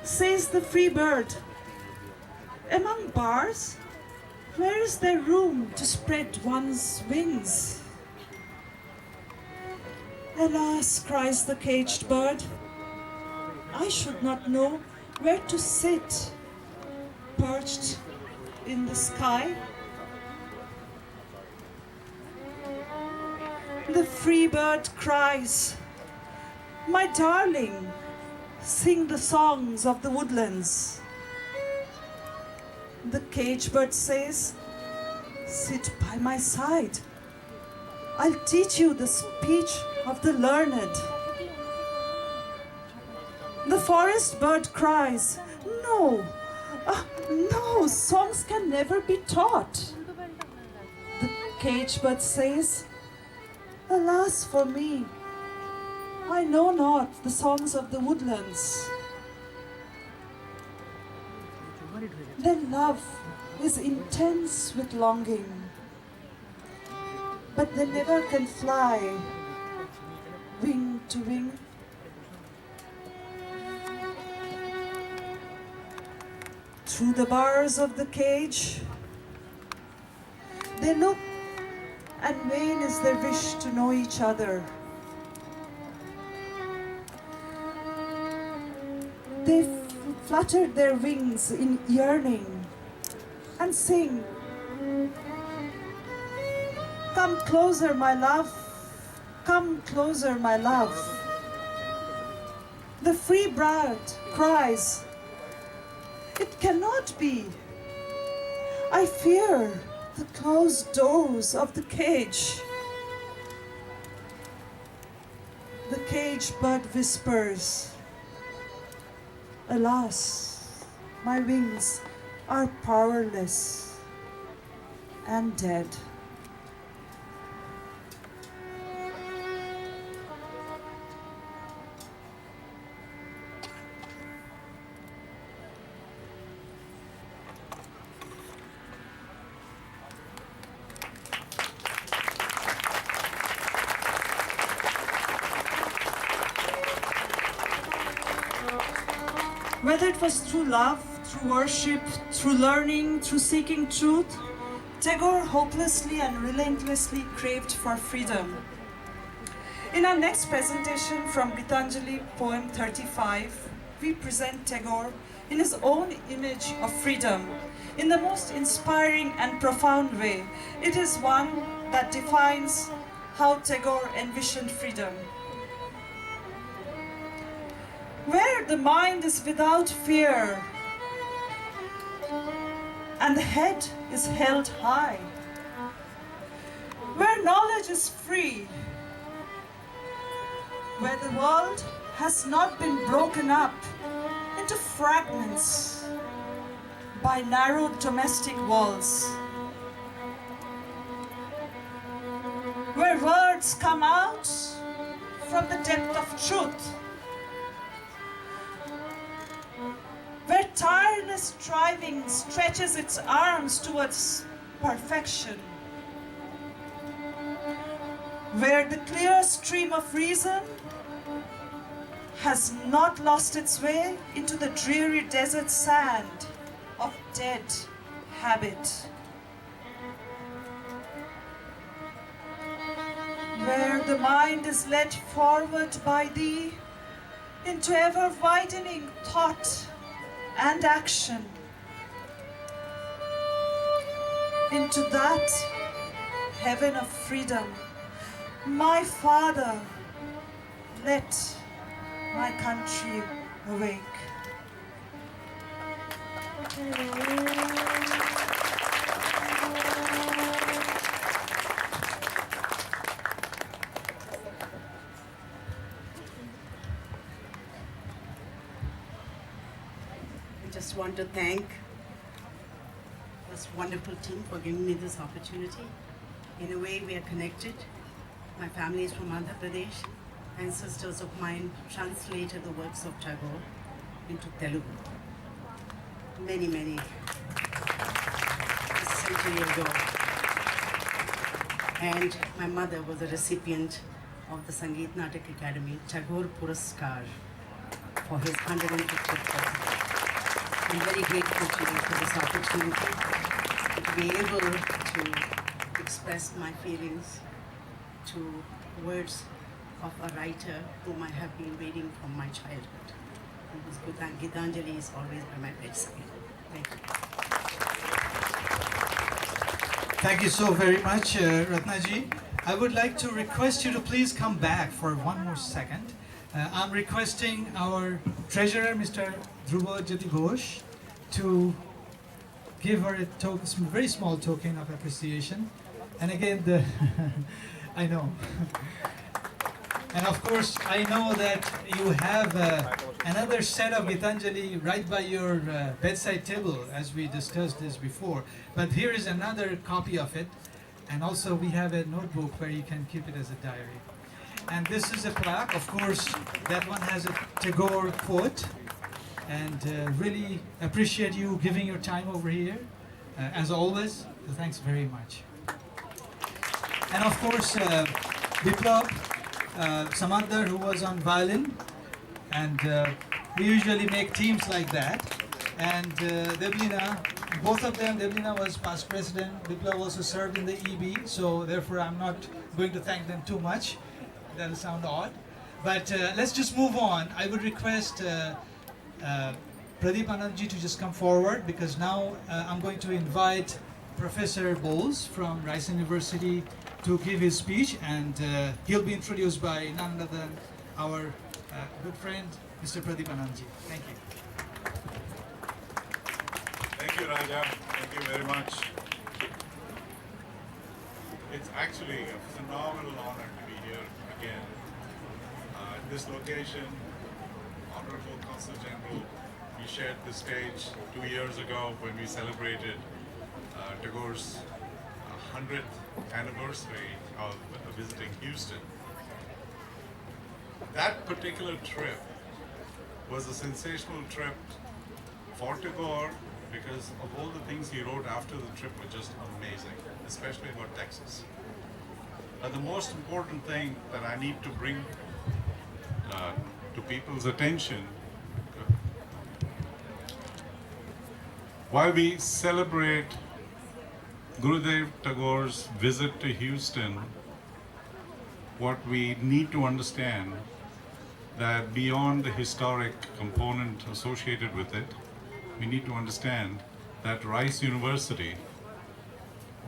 Says the free bird, "Among bars, where is there room to spread one's wings?" "Alas," cries the caged bird, "I should not know where to sit, perched in the sky." The free bird cries, "My darling, sing the songs of the woodlands." The cage bird says, "Sit by my side. I'll teach you the speech of the learned." The forest bird cries, "No, no, songs can never be taught." The cage bird says, "Alas for me, I know not the songs of the woodlands." Their love is intense with longing, but they never can fly wing to wing. Through the bars of the cage, they look, and vain is their wish to know each other. They fluttered their wings in yearning and sing, "Come closer, my love, come closer, my love." The free bird cries, "It cannot be. I fear the closed doors of the cage." The cage bird whispers, "Alas, my wings are powerless and dead." Whether it was through love, through worship, through learning, through seeking truth, Tagore hopelessly and relentlessly craved for freedom. In our next presentation from Gitanjali, poem 35, we present Tagore in his own image of freedom, in the most inspiring and profound way. It is one that defines how Tagore envisioned freedom. Where the mind is without fear and the head is held high, where knowledge is free, where the world has not been broken up into fragments by narrow domestic walls, where words come out from the depth of truth, where tireless striving stretches its arms towards perfection, where the clear stream of reason has not lost its way into the dreary desert sand of dead habit, where the mind is led forward by thee into ever-widening thought and action, into that heaven of freedom. My Father, let my country awake. I just want to thank this wonderful team for giving me this opportunity. In a way, we are connected. My family is from Andhra Pradesh. Ancestors of mine translated the works of Tagore into Telugu many a century ago. And my mother was a recipient of the Sangeet Natak Academy Tagore Puraskar for his 150th birthday. I'm very grateful to you for this opportunity to be able to express my feelings to words of a writer whom I have been reading from my childhood, whose Gitanjali is always by my bedside. Thank you. Thank you so very much, Ratnaji. I would like to request you to please come back for one more second. I'm requesting our treasurer, Mr. Dhruva Jyoti Ghosh, to give her a very small token of appreciation. And again, I know. And of course, I know that you have another set of Gitanjali right by your bedside table, as we discussed this before. But here is another copy of it. And also we have a notebook where you can keep it as a diary. And this is a plaque. Of course, that one has a Tagore quote. And really appreciate you giving your time over here. As always, so thanks very much. And of course, Biplab, Samantha, who was on violin, and we usually make teams like that. And Deblina, both of them, Deblina was past president, Biplab also served in the EB, so therefore I'm not going to thank them too much. That'll sound odd. But let's just move on. I would request Pradeep Anandji to just come forward, because now I'm going to invite Professor Bowles from Rice University to give his speech, and he'll be introduced by none other than our good friend, Mr. Pradeep Anandji. Thank you. Thank you, Raja. Thank you very much. It's actually a phenomenal honor to be here again. At this location, Honorable Consul General, we shared the stage 2 years ago when we celebrated Tagore's 100th anniversary of visiting Houston. That particular trip was a sensational trip for Tagore because of all the things he wrote after the trip were just amazing, especially about Texas. But the most important thing that I need to bring to people's attention, while we celebrate Gurudev Tagore's visit to Houston, what we need to understand that beyond the historic component associated with it, we need to understand that Rice University,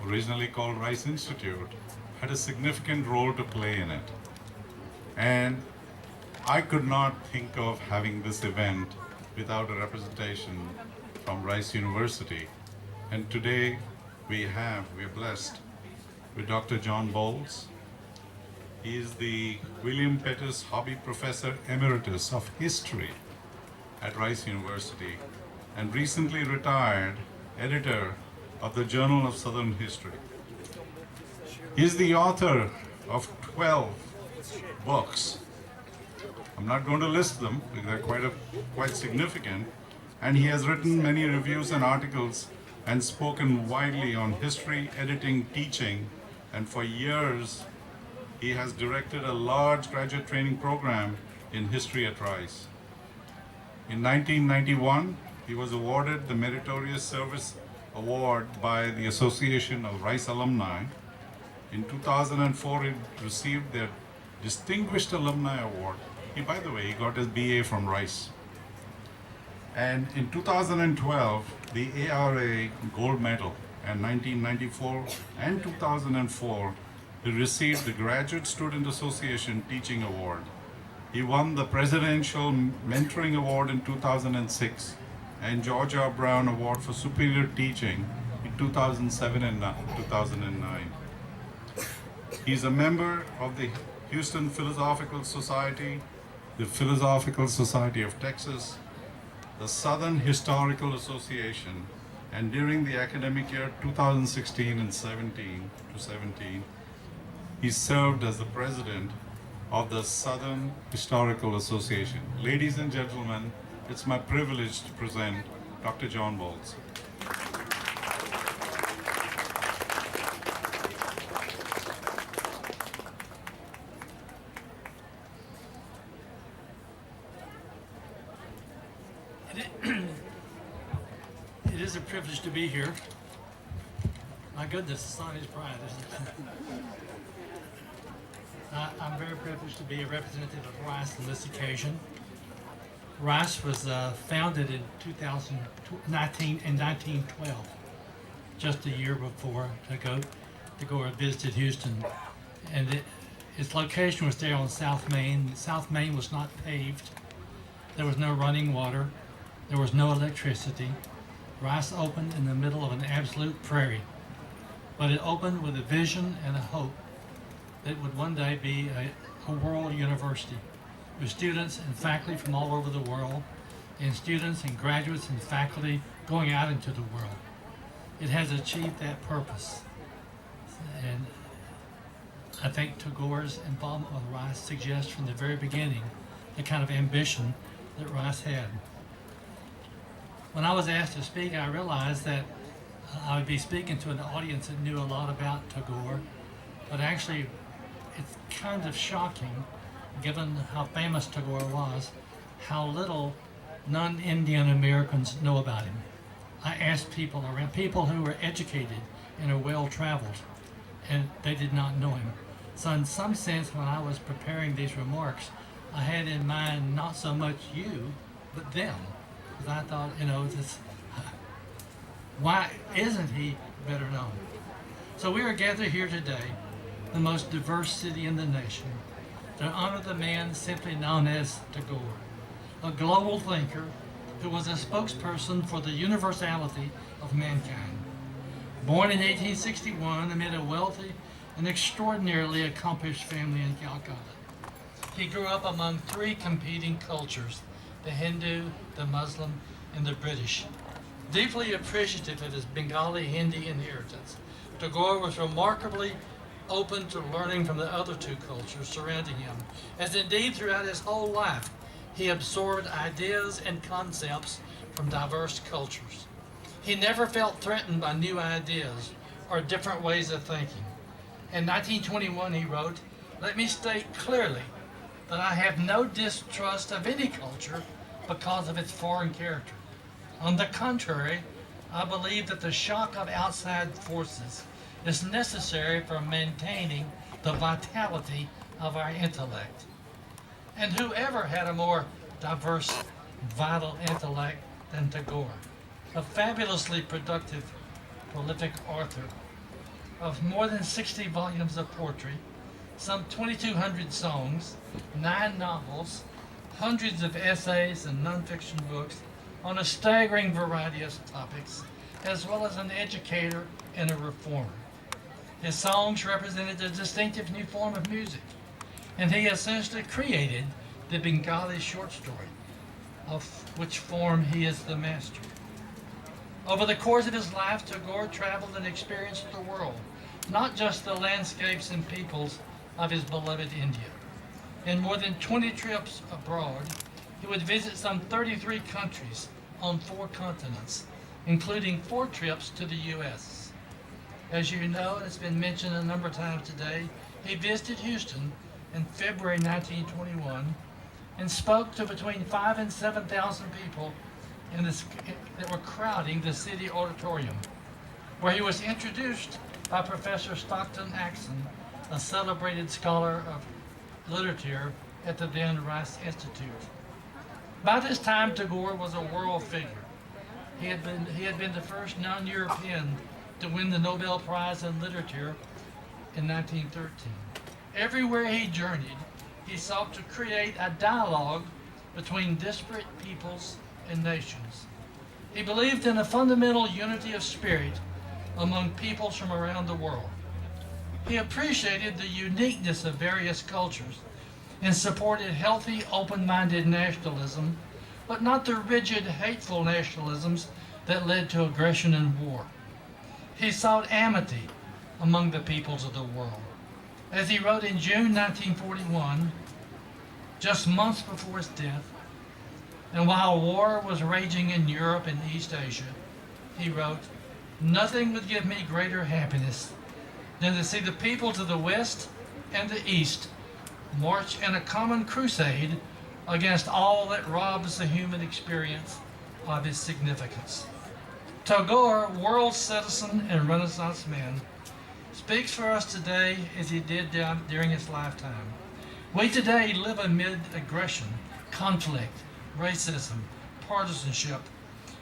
originally called Rice Institute, had a significant role to play in it. And I could not think of having this event without a representation from Rice University. And today we're blessed with Dr. John Bowles. He is the William Pettus Hobby Professor Emeritus of History at Rice University and recently retired editor of the Journal of Southern History. He is the author of 12 books I'm not going to list them because they're quite significant. And he has written many reviews and articles and spoken widely on history, editing, teaching, and for years he has directed a large graduate training program in history at Rice. In 1991, he was awarded the Meritorious Service Award by the Association of Rice Alumni. In 2004, he received their Distinguished Alumni Award. By the way, he got his BA from Rice. And in 2012, the ARA Gold Medal, and 1994 and 2004, he received the Graduate Student Association Teaching Award. He won the Presidential Mentoring Award in 2006 and George R. Brown Award for Superior Teaching in 2007 and 2009. He's a member of the Houston Philosophical Society, the Philosophical Society of Texas, the Southern Historical Association, and during the academic year 2016 and 17, he served as the president of the Southern Historical Association. Ladies and gentlemen, it's my privilege to present Dr. John Bowles. It is a privilege to be here. My goodness, the sun is bright, isn't it? I'm very privileged to be a representative of Rice on this occasion. Rice was founded in 1912, just a year before Tagore visited Houston. And its location was there on South Main. South Main was not paved. There was no running water. There was no electricity. Rice opened in the middle of an absolute prairie. But it opened with a vision and a hope that it would one day be a world university with students and faculty from all over the world, and students and graduates and faculty going out into the world. It has achieved that purpose. And I think Tagore's involvement with Rice suggests from the very beginning the kind of ambition that Rice had. When I was asked to speak, I realized that I would be speaking to an audience that knew a lot about Tagore, but actually it's kind of shocking, given how famous Tagore was, how little non-Indian Americans know about him. I asked people around, people who were educated and are well-traveled, and they did not know him. So in some sense, when I was preparing these remarks, I had in mind not so much you, but them. Because I thought, why isn't he better known? So we are gathered here today, the most diverse city in the nation, to honor the man simply known as Tagore, a global thinker who was a spokesperson for the universality of mankind. Born in 1861 amid a wealthy and extraordinarily accomplished family in Calcutta, he grew up among three competing cultures, the Hindu, the Muslim, and the British. Deeply appreciative of his Bengali Hindi inheritance, Tagore was remarkably open to learning from the other two cultures surrounding him, as indeed throughout his whole life he absorbed ideas and concepts from diverse cultures. He never felt threatened by new ideas or different ways of thinking. In 1921 he wrote, "Let me state clearly that I have no distrust of any culture because of its foreign character. On the contrary, I believe that the shock of outside forces is necessary for maintaining the vitality of our intellect." And whoever had a more diverse, vital intellect than Tagore, a fabulously productive, prolific author of more than 60 volumes of poetry, some 2,200 songs, 9 novels, hundreds of essays and nonfiction books on a staggering variety of topics, as well as an educator and a reformer. His songs represented a distinctive new form of music, and he essentially created the Bengali short story, of which form he is the master. Over the course of his life, Tagore traveled and experienced the world, not just the landscapes and peoples of his beloved India. In more than 20 trips abroad, he would visit some 33 countries on 4 continents, including 4 trips to the U.S. As you know, it's been mentioned a number of times today, he visited Houston in February 1921 and spoke to between 5,000 and 7,000 people that were crowding the city auditorium, where he was introduced by Professor Stockton Axon, a celebrated scholar of literature at the then Rice Institute. By this time, Tagore was a world figure. He had been the first non-European to win the Nobel Prize in Literature in 1913. Everywhere he journeyed, he sought to create a dialogue between disparate peoples and nations. He believed in a fundamental unity of spirit among peoples from around the world. He appreciated the uniqueness of various cultures and supported healthy, open-minded nationalism, but not the rigid, hateful nationalisms that led to aggression and war. He sought amity among the peoples of the world. As he wrote in June 1941, just months before his death, and while war was raging in Europe and East Asia, he wrote, "Nothing would give me greater happiness than to see the peoples of the West and the East march in a common crusade against all that robs the human experience of its significance." Tagore, world citizen and Renaissance man, speaks for us today as he did during his lifetime. We today live amid aggression, conflict, racism, partisanship,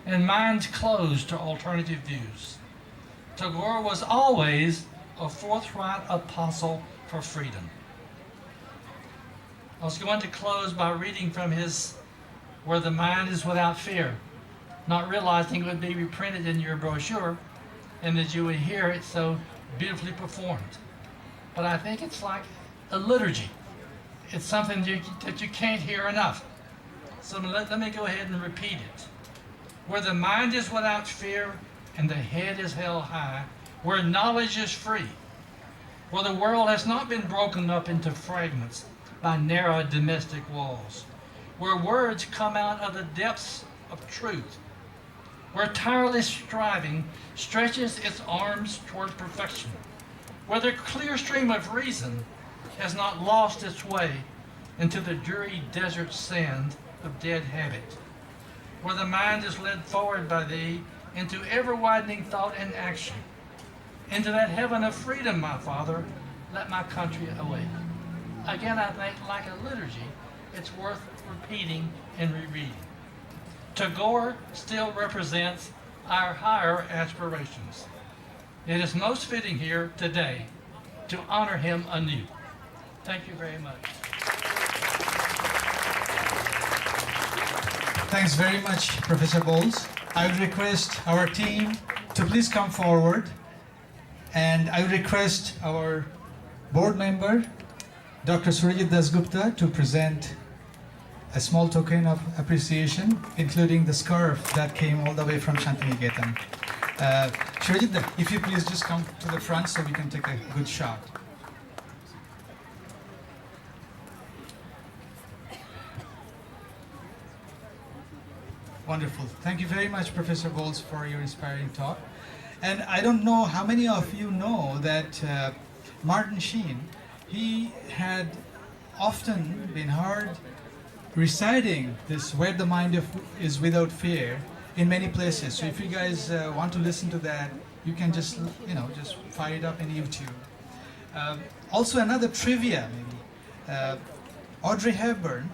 and minds closed to alternative views. Tagore was always a forthright apostle for freedom. I was going to close by reading from his Where the Mind is Without Fear, not realizing it would be reprinted in your brochure and that you would hear it so beautifully performed. But I think it's like a liturgy. It's something that you can't hear enough. So let me go ahead and repeat it. Where the mind is without fear and the head is held high, where knowledge is free, where the world has not been broken up into fragments by narrow domestic walls, where words come out of the depths of truth, where tireless striving stretches its arms toward perfection, where the clear stream of reason has not lost its way into the dreary desert sand of dead habit, where the mind is led forward by thee into ever-widening thought and action, into that heaven of freedom, my Father, let my country awake. Again, I think, like a liturgy, it's worth repeating and rereading. Tagore still represents our higher aspirations. It is most fitting here today to honor him anew. Thank you very much. Thanks very much, Professor Bowles. I would request our team to please come forward, and I would request our board member, Dr. Surajit Dasgupta, to present a small token of appreciation, including the scarf that came all the way from Shantiniketan. Surajit, if you please just come to the front so we can take a good shot. Wonderful. Thank you very much, Professor Bowles, for your inspiring talk. And I don't know how many of you know that Martin Sheen, he had often been heard reciting this Where the Mind is Without Fear in many places. So if you guys want to listen to that, you can just, just fire it up in YouTube. Also another trivia maybe. Audrey Hepburn,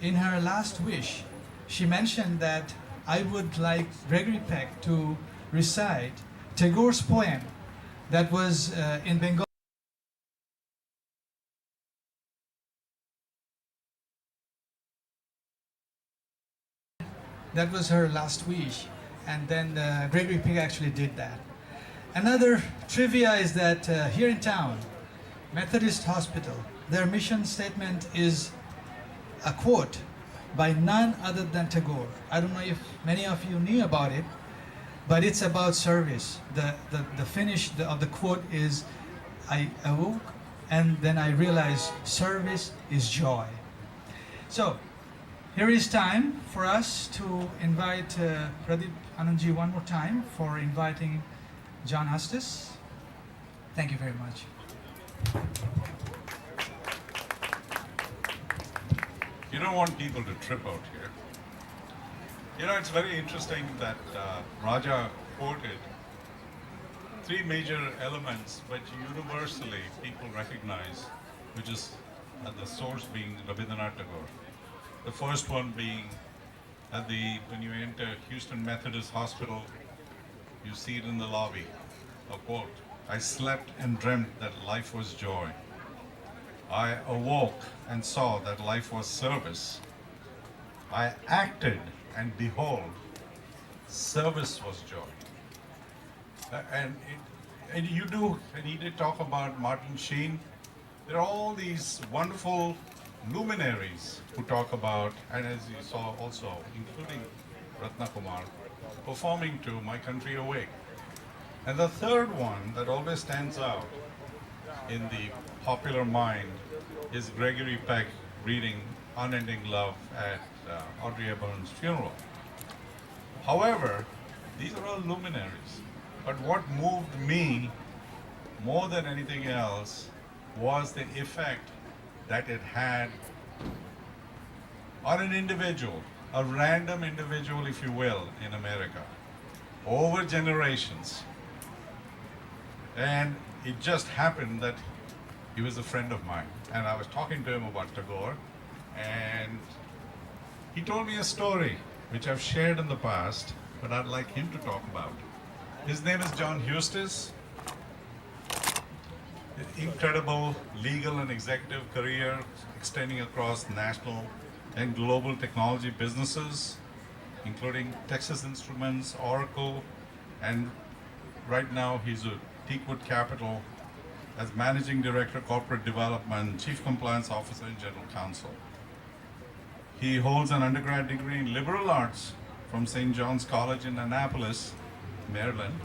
in her last wish, she mentioned that I would like Gregory Peck to recite Tagore's poem that was in Bengali. That was her last wish, and then Gregory Peck actually did that. Another trivia is that here in town, Methodist Hospital, their mission statement is a quote by none other than Tagore. I don't know if many of you knew about it, but it's about service. The finish of the quote is, I awoke and then I realized service is joy. So here is time for us to invite Pradeep Anandji one more time for inviting John Hustis. Thank you very much. You don't want people to trip out here. You know, it's very interesting that Raja quoted three major elements which universally people recognize, which is at the source being Rabindranath Tagore. The first one being at when you enter Houston Methodist Hospital, you see it in the lobby, a quote, "I slept and dreamt that life was joy. I awoke and saw that life was service. I acted and behold, service was joy." And he did talk about Martin Sheen. There are all these wonderful luminaries who talk about, and as you saw also, including Ratna Kumar, performing to My Country Awake. And the third one that always stands out in the popular mind is Gregory Peck reading Unending Love at Audrey Hepburn's funeral. However, these are all luminaries. But what moved me more than anything else was the effect that it had on an individual, a random individual, if you will, in America, over generations. And it just happened that he was a friend of mine, and I was talking to him about Tagore, and he told me a story which I've shared in the past, but I'd like him to talk about. His name is John Hustis. Incredible legal and executive career extending across national and global technology businesses, including Texas Instruments, Oracle, and right now he's at Teakwood Capital as Managing Director, Corporate Development, Chief Compliance Officer, and General Counsel. He holds an undergrad degree in liberal arts from St. John's College in Annapolis, Maryland,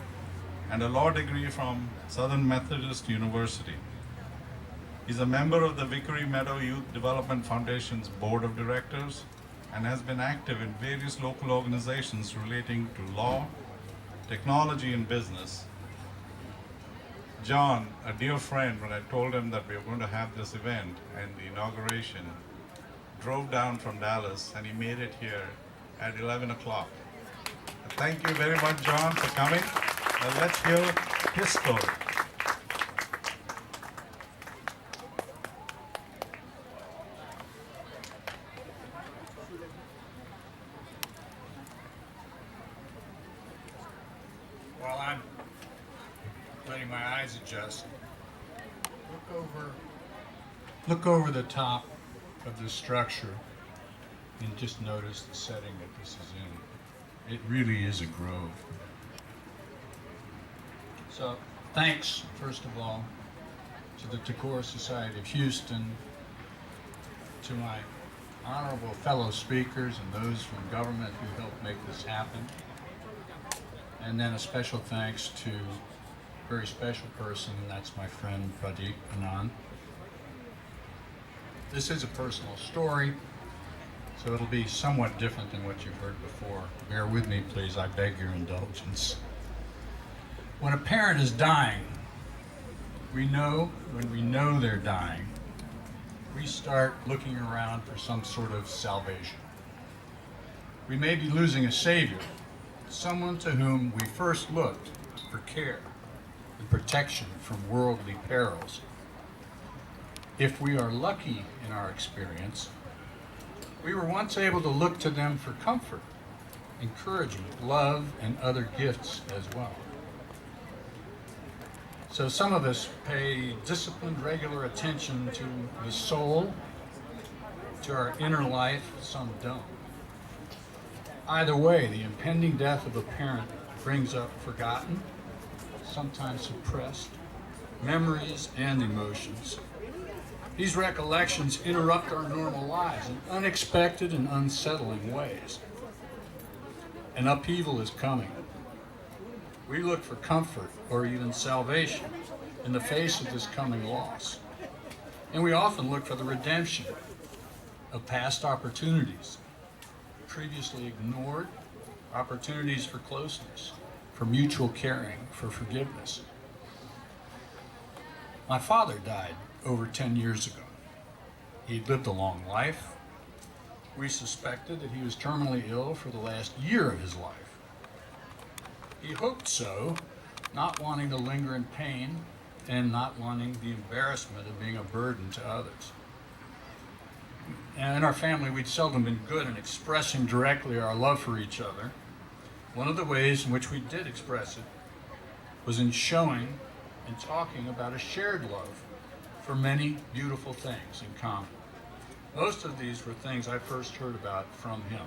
and a law degree from Southern Methodist University. He's a member of the Vickery Meadow Youth Development Foundation's Board of Directors and has been active in various local organizations relating to law, technology, and business. John, a dear friend, when I told him that we were going to have this event and the inauguration, drove down from Dallas and he made it here at 11 o'clock. Thank you very much, John, for coming. Let's hear his story. While I'm letting my eyes adjust, look over the top of the structure and just notice the setting that this is in. It really is a grove. So thanks, first of all, to the Tagore Society of Houston, to my honorable fellow speakers and those from government who helped make this happen. And then a special thanks to a very special person, and that's my friend Pradeep Anand. This is a personal story, so it'll be somewhat different than what you've heard before. Bear with me, please. I beg your indulgence. When a parent is dying, when we know they're dying, we start looking around for some sort of salvation. We may be losing a savior, someone to whom we first looked for care and protection from worldly perils. If we are lucky in our experience, we were once able to look to them for comfort, encouragement, love, and other gifts as well. So some of us pay disciplined, regular attention to the soul, to our inner life, some don't. Either way, the impending death of a parent brings up forgotten, sometimes suppressed, memories and emotions. These recollections interrupt our normal lives in unexpected and unsettling ways. An upheaval is coming. We look for comfort or even salvation in the face of this coming loss. And we often look for the redemption of past opportunities, previously ignored, opportunities for closeness, for mutual caring, for forgiveness. My father died over 10 years ago. He'd lived a long life. We suspected that he was terminally ill for the last year of his life. He hoped so, not wanting to linger in pain and not wanting the embarrassment of being a burden to others. And in our family, we'd seldom been good in expressing directly our love for each other. One of the ways in which we did express it was in showing and talking about a shared love for many beautiful things in common. Most of these were things I first heard about from him.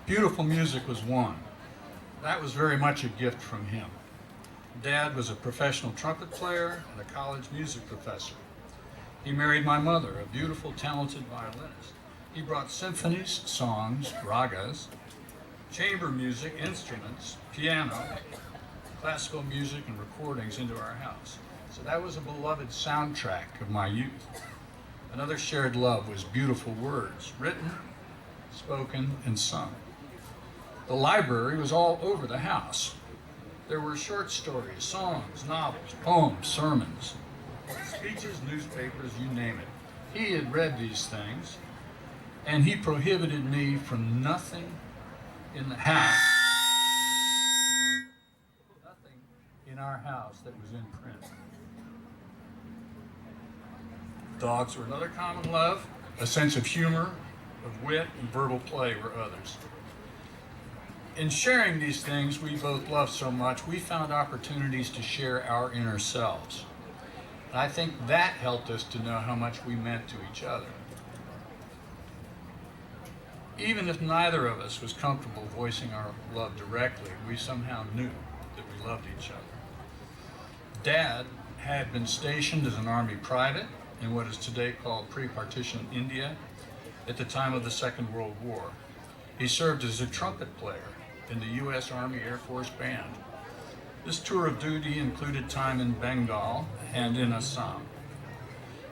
Beautiful music was one. That was very much a gift from him. Dad was a professional trumpet player and a college music professor. He married my mother, a beautiful, talented violinist. He brought symphonies, songs, ragas, chamber music, instruments, piano, classical music, and recordings into our house. So that was a beloved soundtrack of my youth. Another shared love was beautiful words, written, spoken, and sung. The library was all over the house. There were short stories, songs, novels, poems, sermons, speeches, newspapers, you name it. He had read these things, and he prohibited me from nothing in the house, nothing in our house that was in print. Dogs were another common love. A sense of humor, of wit, and verbal play were others. In sharing these things we both loved so much, we found opportunities to share our inner selves. And I think that helped us to know how much we meant to each other. Even if neither of us was comfortable voicing our love directly, we somehow knew that we loved each other. Dad had been stationed as an Army private in what is today called pre-partition India at the time of the Second World War. He served as a trumpet player in the U.S. Army Air Force Band. This tour of duty included time in Bengal and in Assam.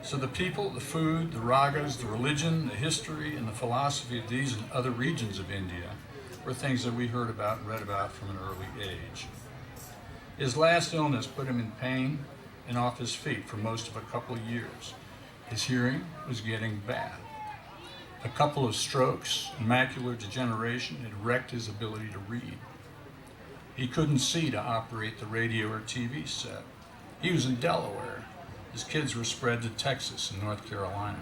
So the people, the food, the ragas, the religion, the history, and the philosophy of these and other regions of India were things that we heard about and read about from an early age. His last illness put him in pain and off his feet for most of a couple of years. His hearing was getting bad. A couple of strokes and macular degeneration had wrecked his ability to read. He couldn't see to operate the radio or TV set. He was in Delaware. His kids were spread to Texas and North Carolina.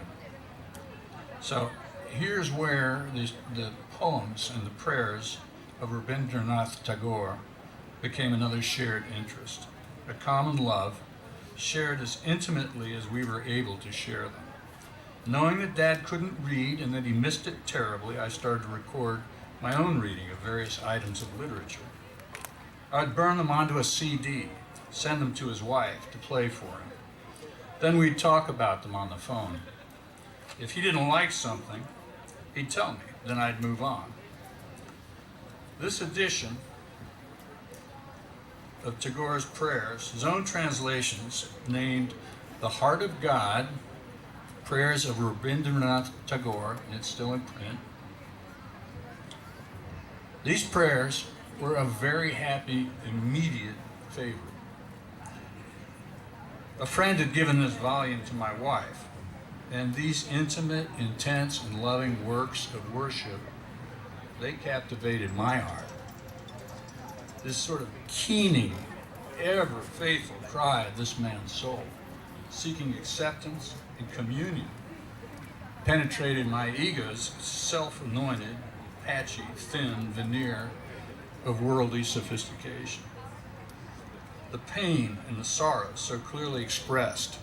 So here's where the poems and the prayers of Rabindranath Tagore became another shared interest, a common love shared as intimately as we were able to share them. Knowing that Dad couldn't read and that he missed it terribly, I started to record my own reading of various items of literature. I'd burn them onto a CD, send them to his wife to play for him. Then we'd talk about them on the phone. If he didn't like something, he'd tell me, then I'd move on. This edition of Tagore's prayers, his own translations named The Heart of God, Prayers of Rabindranath Tagore, and it's still in print. These prayers were a very happy, immediate favorite. A friend had given this volume to my wife, and these intimate, intense, and loving works of worship, they captivated my heart. This sort of keening, ever faithful cry of this man's soul, seeking acceptance and communion, penetrated my ego's self-anointed, patchy, thin veneer of worldly sophistication. The pain and the sorrow so clearly expressed,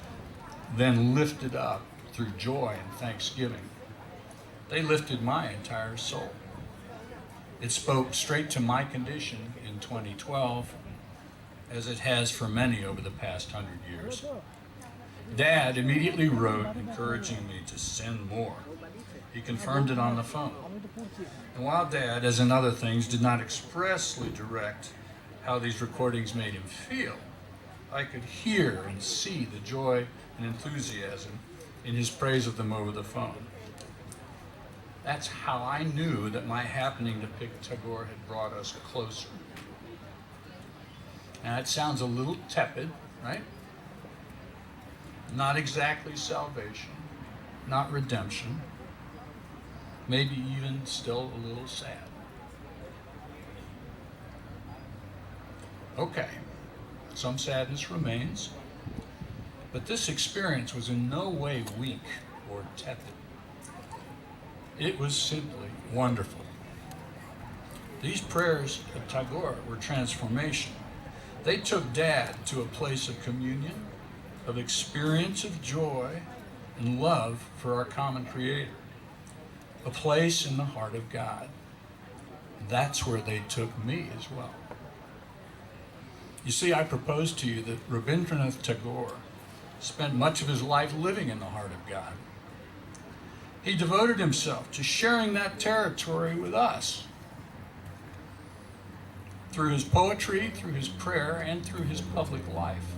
then lifted up through joy and thanksgiving, they lifted my entire soul. It spoke straight to my condition in 2012, as it has for many over the past 100 years. Dad immediately wrote, encouraging me to send more. He confirmed it on the phone. And while Dad, as in other things, did not expressly direct how these recordings made him feel, I could hear and see the joy and enthusiasm in his praise of them over the phone. That's how I knew that my happening to pick Tagore had brought us closer. Now it sounds a little tepid, right? Not exactly salvation, not redemption, maybe even still a little sad. Okay, some sadness remains, but this experience was in no way weak or tepid. It was simply wonderful. These prayers of Tagore were transformational. They took Dad to a place of communion, of experience of joy and love for our common Creator, a place in the heart of God. That's where they took me as well. You see, I propose to you that Rabindranath Tagore spent much of his life living in the heart of God. He devoted himself to sharing that territory with us through his poetry, through his prayer, and through his public life.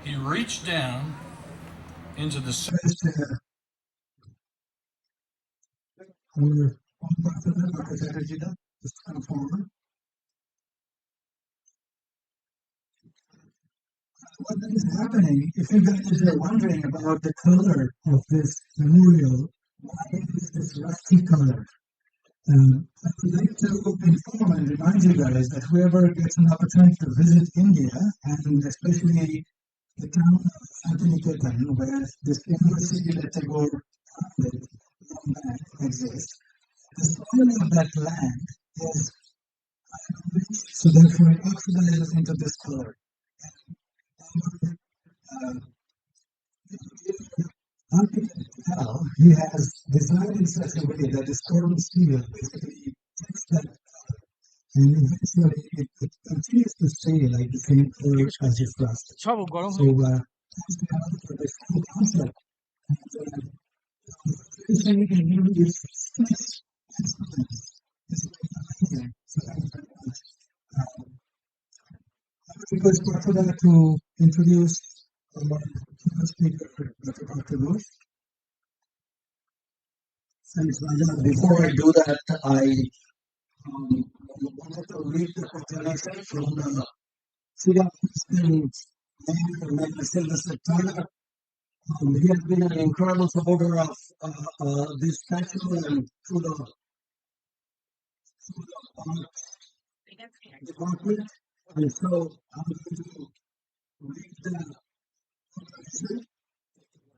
He reached down into the Just come forward. What is happening, if you guys are wondering about the color of this memorial, why is this rusty color? I would like to inform and remind you guys that whoever gets an opportunity to visit India, and especially the town of Shantiniketan, where this university that Tagore founded long back exists, the soil of that land is rich, so therefore it oxidizes into this color. Now, he has designed in such a way that the storm steel basically takes that color, and eventually it continues to stay like the same color as his rust. So, thanks to God for this whole concept. Everything in you is such excellence. It's amazing. So, thanks very much. I would request Dr. to introduce our keynote speaker, Dr. Tagore. Thanks, Raja. Before I do that, I wanted to read the proclamation from the City of Houston Mayor Sylvester Turner. He has been an incredible supporter of this statue and to the department. And so I'm going to read the proclamation.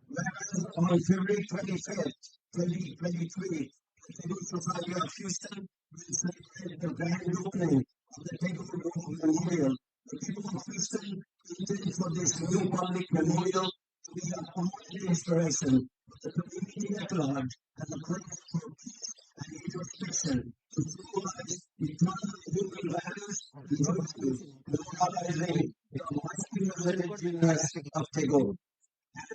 Whereas on February 25th, 2023, the Tagore Society of Houston will celebrate the grand opening of the Tagore Memorial. The people of Houston intend for this new public memorial to be a positive inspiration for the community at large and a place for peace and introspection to symbolize eternal human values and virtues, normalizing the masculine genius of Tagore.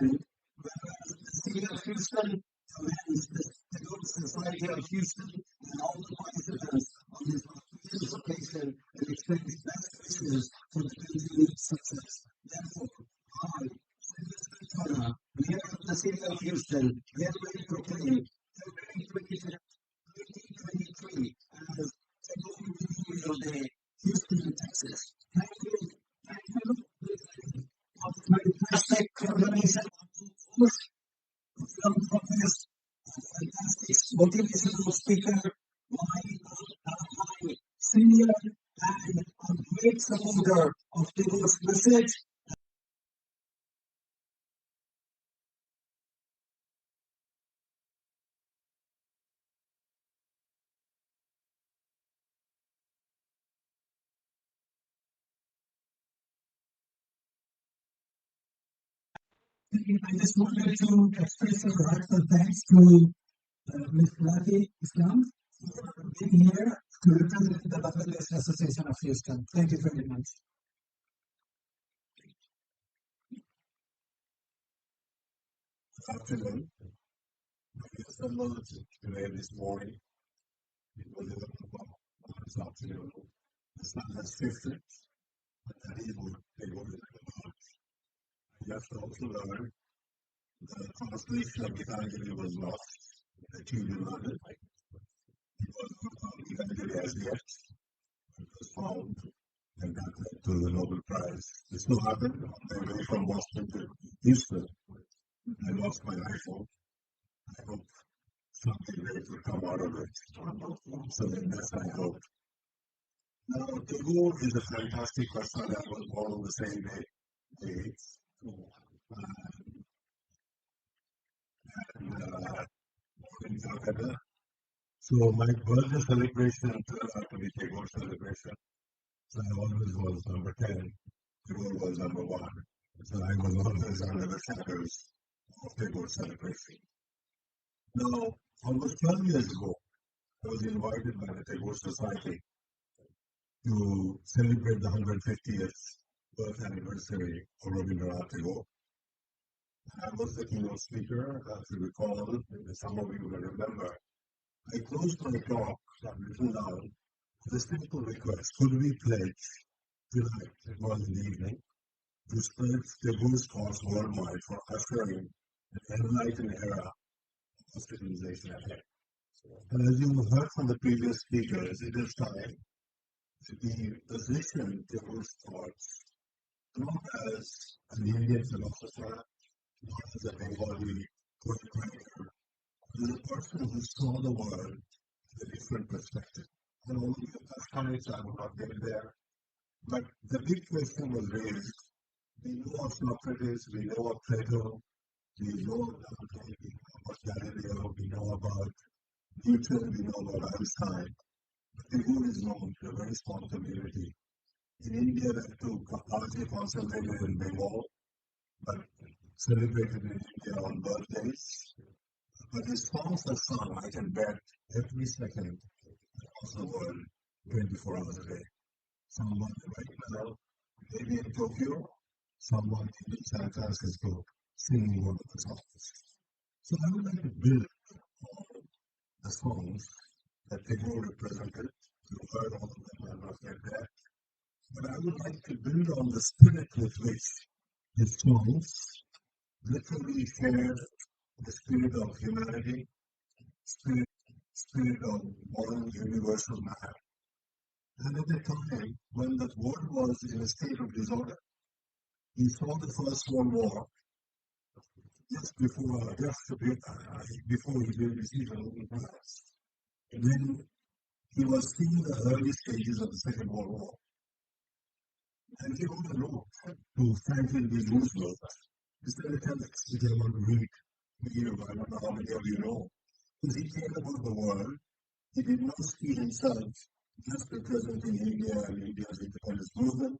And whereas the City of Houston commends the Tagore Society of Houston and all the participants on this auspicious occasion and extends best wishes for the continued success. Therefore, I, Sylvester Turner, Mayor of the City of Houston, hereby proclaim February 25th, 2023 as Tagore Memorial Day, Houston, Texas. Thank you. Thank you. Of fantastic coordination of philanthropist, a fantastic motivational speaker, my senior and a great supporter of Tagore's message. I just wanted to express a heartfelt thanks to Ms. Rafi Islam for being here to represent the Bangladesh Association of Houston. Thank you very much. Good afternoon. I assembled today this morning. It was 11 o'clock this afternoon. It's not as shifted, but that is what Tagore is about. I just also learned the translation of Gitanjali was lost in the Tudor London. It was not called Gitanjali as yet. It was found and that led to the Nobel Prize. This will happen on my way from Boston to Houston. I lost my iPhone. I hope something great will come out of it. So that's my hope. Now, Tagore is a fantastic person. I was born on the same day. In Calcutta. So my birthday celebration turned out to be Tagore celebration. So I always was number 10. Tagore was number 1. So I was always under the shadows of Tagore celebration. Now, almost 12 years ago, I was invited by the Tagore Society to celebrate the 150th birth anniversary of Rabindranath Tagore. I was the keynote speaker, as you recall, some of you will remember. I closed my talk, I've written down, with a simple request. Could we pledge tonight, it was in the evening, to spread Tagore's cause worldwide for ushering an enlightened era of civilization ahead? And as you heard from the previous speakers, it is time to position Tagore's thoughts not as an Indian philosopher, not as a Bengali poet writer, but as a person who saw the world with a different perspective. And all of you have come, I will not get there. But the big question was raised. We know of Socrates, we know of Plato, we know about Galileo, we know about Newton, we know about Einstein. But Tagore is known to a very small community. In India, that too, largely concentrated in Bengal, but celebrated in India on birthdays. But his songs are sung, I can bet, every second across the world, 24 hours a day. Someone right now, maybe in Tokyo, someone in San Francisco singing one of the songs. So I would like to build on the songs that Tagore represented. You heard all of them, I'm not yet there. But I would like to build on the spirit with which his songs literally share the spirit of humanity, spirit of one universal man. And at the time when the world was in a state of disorder, he saw the First World War just before he did receive the Nobel Prize. And then he was seeing the early stages of the Second World War. And he wrote a note to Franklin D. Roosevelt. This is a text which I want to read to you. I don't know how many of you know. Because he cared about the world. He did not see himself just representing India and India's independence movement.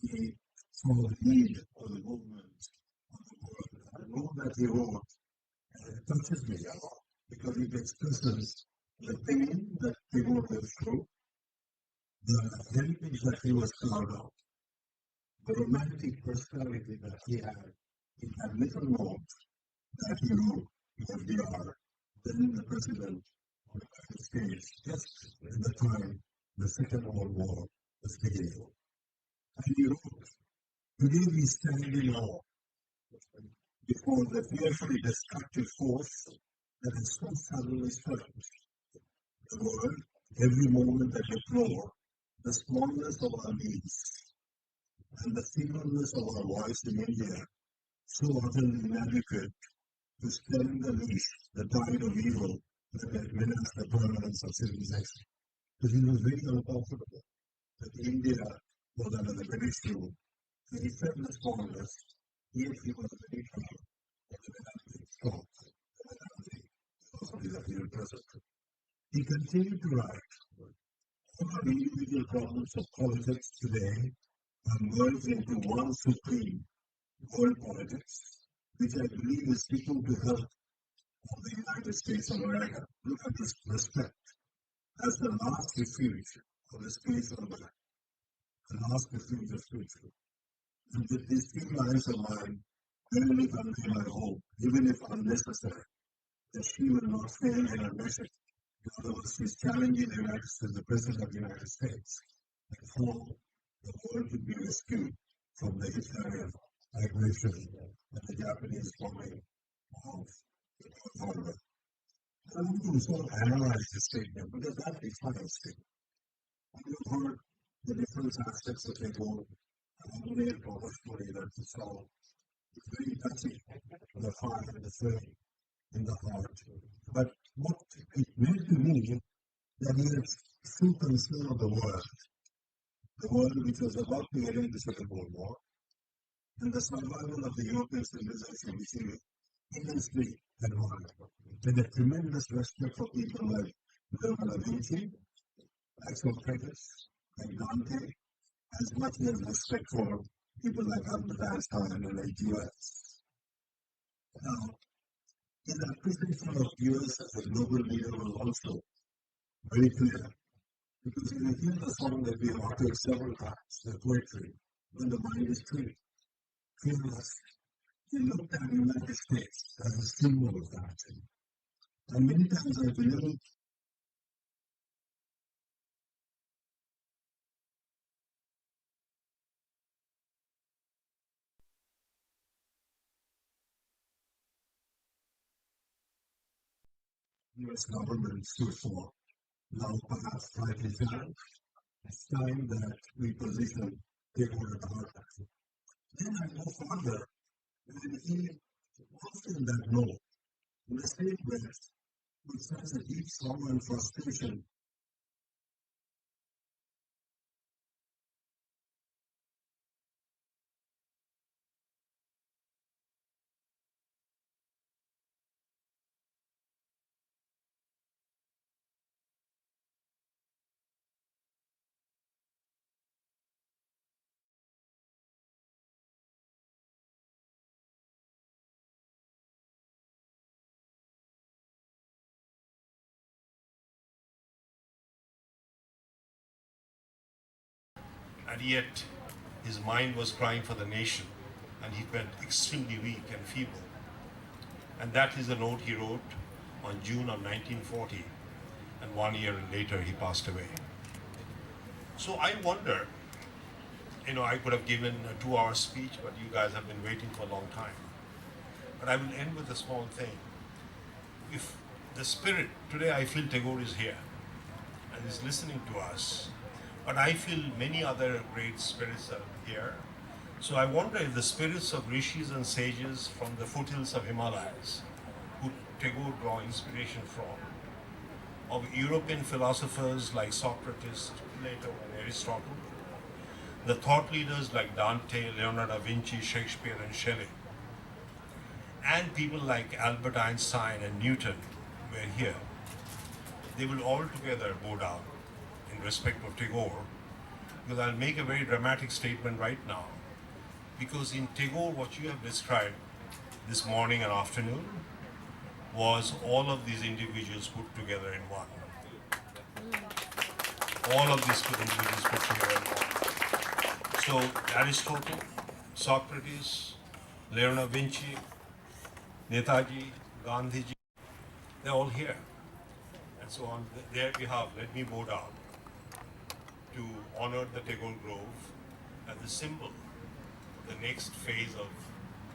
He saw the need for the movement of the world. And the note that he wrote touches me a lot because it expresses the pain that Tagore went through, the heritage that he was proud of, the romantic personality that he had. He had little note that he wrote to FDR, then the president of the United States, just at the time the Second World War was beginning. And he wrote, today we stand in awe before the fearfully destructive force that has so suddenly swept the world, every moment that deplore the smallness of our needs and the feebleness of our voice in India, so often inadequate to stem the leash, the tide of evil that had menaced the permanence of civilization. Because he was very uncomfortable that India was under the British rule. And he felt the smallness, yet he was very proud of the dynamic thought, the dynamic philosophy that he represented. He continued to write, all our individual problems of politics today are merged into one supreme world politics, which I believe is seeking to help of the United States of America. Look at this respect as the last refuge of the space on earth, the last refuge of spiritual. And with these few lines of mine, verily convey my hope, even if unnecessary, that she will not fail in her message. In other words, she's challenging the United States, the President of the United States, and for the world to be rescued from the Italian aggression and the Japanese bombing of the Pearl Harbor. I want to sort of analyze the statement because that defines it. And you've heard the different aspects of Tagore elaborate emotionally that you saw. It's very touching, the fire, the flame in the heart. But what it meant to me that he had full concern of the world which was about to get into the Second World War, and the survival of the European civilization which he immensely admired. With a tremendous respect for people like Leonardo da Vinci, Socrates, and Dante, as much as respect for people like Albert Einstein and AGS. Now, his appreciation of US as a global leader was also very clear, because you hear the song that we have uttered several times, the poetry, when the mind is free, fearless. He looked at the United States as a symbol of that. And many times I believe US government stood for. Now perhaps rightly found, it's time that we position Tagore at the heart of it. Then I go further, and he often that note, in the same breath, with such a deep sorrow and frustration, and yet his mind was crying for the nation, and he felt extremely weak and feeble. And that is the note he wrote on June of 1940, and 1 year later he passed away. So I wonder, I could have given a 2-hour speech, but you guys have been waiting for a long time. But I will end with a small thing. If the spirit, today I feel Tagore is here and is listening to us, but I feel many other great spirits are here. So I wonder if the spirits of rishis and sages from the foothills of Himalayas, who Tagore draw inspiration from, of European philosophers like Socrates, Plato, and Aristotle, the thought leaders like Dante, Leonardo da Vinci, Shakespeare, and Shelley, and people like Albert Einstein and Newton were here. They will all together bow down in respect of Tagore, because I'll make a very dramatic statement right now. Because in Tagore, what you have described this morning and afternoon was all of these individuals put together in one. All of these individuals put together in one. So Aristotle, Socrates, Leonardo da Vinci, Netaji, Gandhiji, they're all here. And so on their behalf, let me bow down to honor the Tagore Grove as the symbol of the next phase of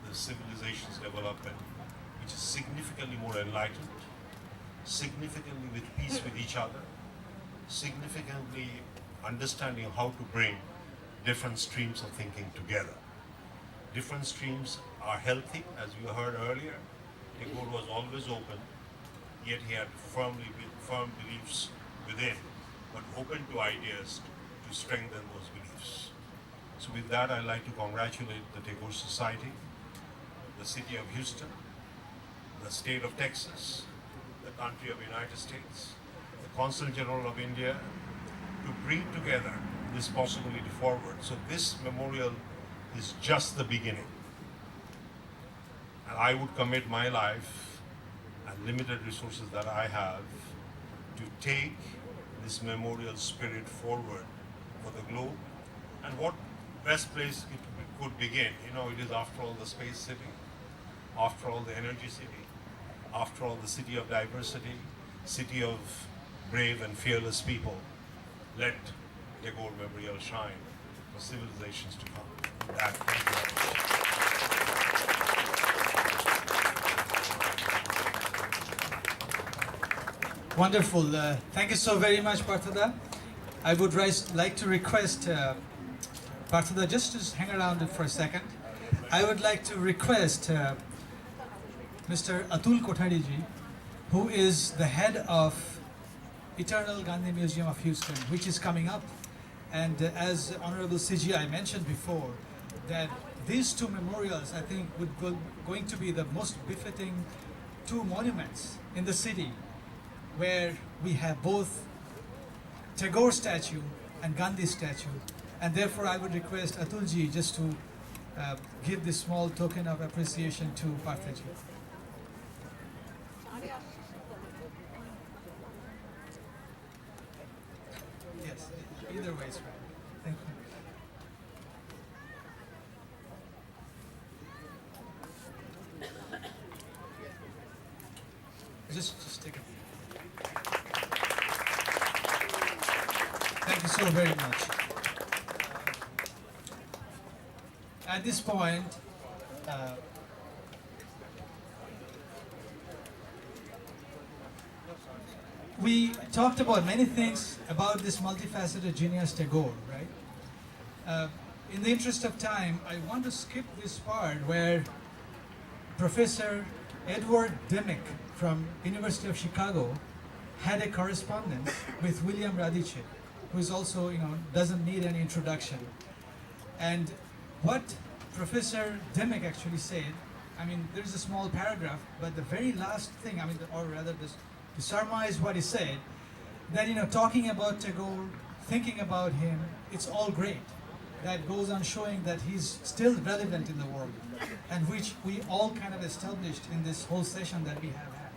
the civilization's development, which is significantly more enlightened, significantly with peace with each other, significantly understanding how to bring different streams of thinking together. Different streams are healthy, as you heard earlier. Tagore was always open, yet he had firm beliefs within, but open to ideas to strengthen those beliefs. So with that, I'd like to congratulate the Tagore Society, the city of Houston, the state of Texas, the country of the United States, the Consul General of India, to bring together this possibility forward. So this memorial is just the beginning. And I would commit my life and limited resources that I have to take this memorial spirit forward for the globe. And what best place it could begin? It is after all the space city, after all the energy city, after all the city of diversity, city of brave and fearless people. Let Tagore Memorial Shrine for civilizations to come. Thank you very much. Wonderful. Thank you so very much, Parthada. I would like to request Parthada just to hang around for a second. I would like to request Mr. Atul Kothariji, who is the head of Eternal Gandhi Museum of Houston, which is coming up. And as Honorable CGI mentioned before, that these two memorials, I think, going to be the most befitting two monuments in the city, where we have both Tagore statue and Gandhi statue. And therefore, I would request Atulji just to give this small token of appreciation to Parthaji. Yes, either way is right. Thank you. Just take a Thank you so very much. At this point, we talked about many things about this multifaceted genius Tagore, right? In the interest of time, I want to skip this part where Professor Edward Dimick from University of Chicago had a correspondence with William Radice, who is also, doesn't need any introduction. And what Professor Dimick actually said, there's a small paragraph, but the very last thing, or rather to surmise what he said, that, talking about Tagore, thinking about him, it's all great. That goes on showing that he's still relevant in the world, and which we all kind of established in this whole session that we have had.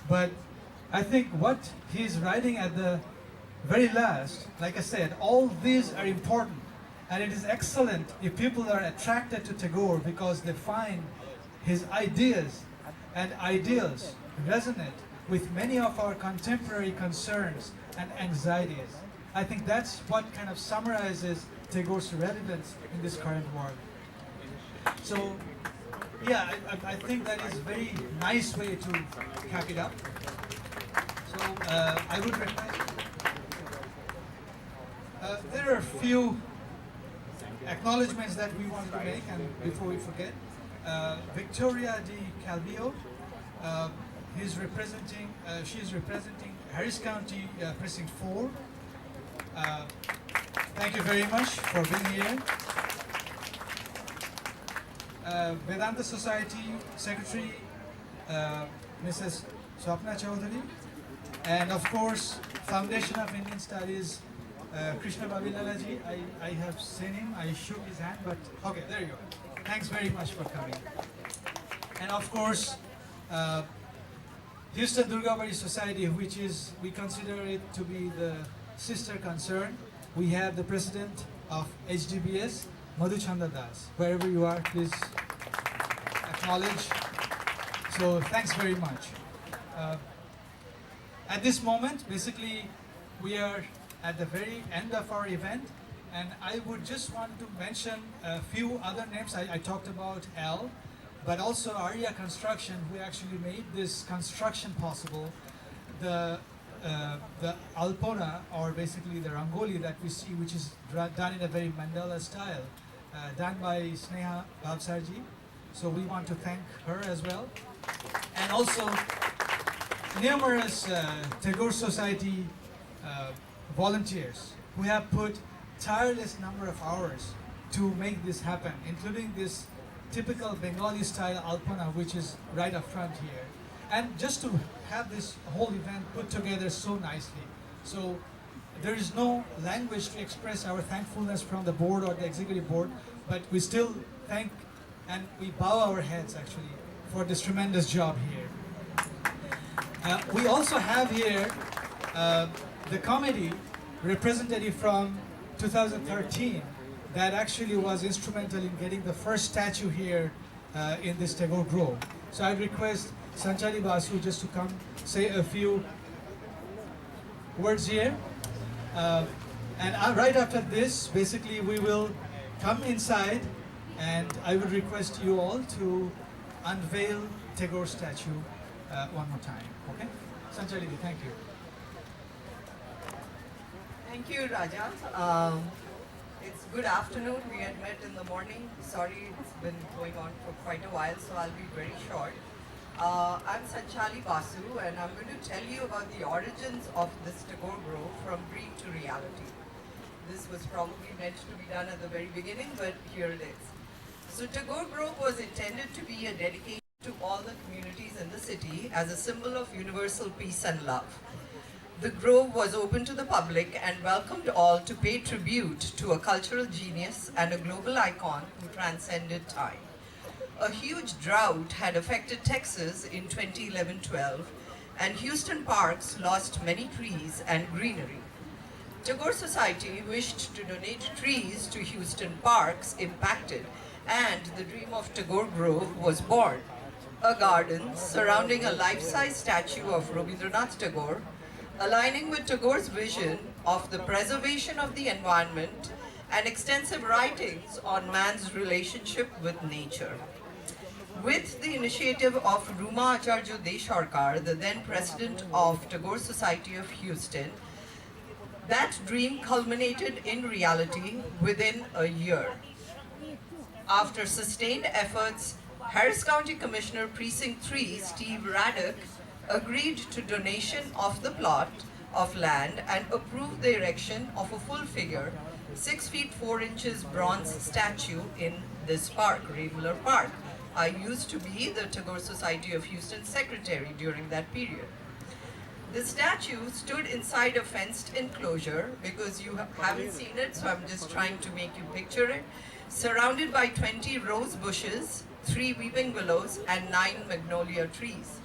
But I think what he's writing at the very last, like I said, all these are important. And it is excellent if people are attracted to Tagore because they find his ideas and ideals resonate with many of our contemporary concerns and anxieties. I think that's what kind of summarizes Tagore's relevance in this current world. So, yeah, I think that is a very nice way to cap it up. So, I would request, there are a few acknowledgements that we want to make, and before we forget, Victoria Di Calvillo, she's representing Harris County Precinct 4. Thank you very much for being here. Vedanta Society Secretary, Mrs. Swapna Chaudhary, and of course, Foundation of Indian Studies, Krishna Babilalaji. I have seen him, I shook his hand, but okay, there you go. Thanks very much for coming. And of course, Houston Durgabari Society, which is, we consider it to be the sister concern. We have the president of HDBS, Madhu Chanda Das. Wherever you are, please acknowledge. So thanks very much. At this moment, basically, we are at the very end of our event, and I would just want to mention a few other names. I talked about Al, but also Arya Construction, who actually made this construction possible. The Alpona, or basically the Rangoli that we see, which is done in a very Mandala style, done by Sneha Bhavsarji. So we want to thank her as well. And also numerous Tagore Society volunteers who have put tireless number of hours to make this happen, including this typical Bengali style Alpana, which is right up front here. And just to have this whole event put together so nicely. So there is no language to express our thankfulness from the board or the executive board, but we still thank and we bow our heads actually for this tremendous job here. We also have here the committee representative from 2013 that actually was instrumental in getting the first statue here in this Tagore Grove. So I request Sanchali Basu just to come say a few words here. And right after this, basically, we will come inside, and I would request you all to unveil Tagore statue one more time. Okay? Sanjay Lidi, thank you. Thank you, Raja. It's good afternoon. We had met in the morning. Sorry, it's been going on for quite a while, so I'll be very short. I'm Sanchali Basu, and I'm going to tell you about the origins of this Tagore Grove from dream to reality. This was probably meant to be done at the very beginning, but here it is. So Tagore Grove was intended to be a dedication to all the communities in the city as a symbol of universal peace and love. The grove was open to the public and welcomed all to pay tribute to a cultural genius and a global icon who transcended time. A huge drought had affected Texas in 2011-12, and Houston parks lost many trees and greenery. Tagore Society wished to donate trees to Houston parks impacted, and the dream of Tagore Grove was born. A garden surrounding a life-size statue of Rabindranath Tagore, aligning with Tagore's vision of the preservation of the environment and extensive writings on man's relationship with nature. With the initiative of Ruma Acharya Desharkar, the then president of Tagore Society of Houston, that dream culminated in reality within a year. After sustained efforts, Harris County Commissioner Precinct 3, Steve Raddick, agreed to donation of the plot of land and approved the erection of a full-figure, 6 feet 4 inches bronze statue in this park, Miller Park. I used to be the Tagore Society of Houston secretary during that period. The statue stood inside a fenced enclosure, because you haven't seen it, so I'm just trying to make you picture it, surrounded by 20 rose bushes, 3 weeping willows, and 9 magnolia trees.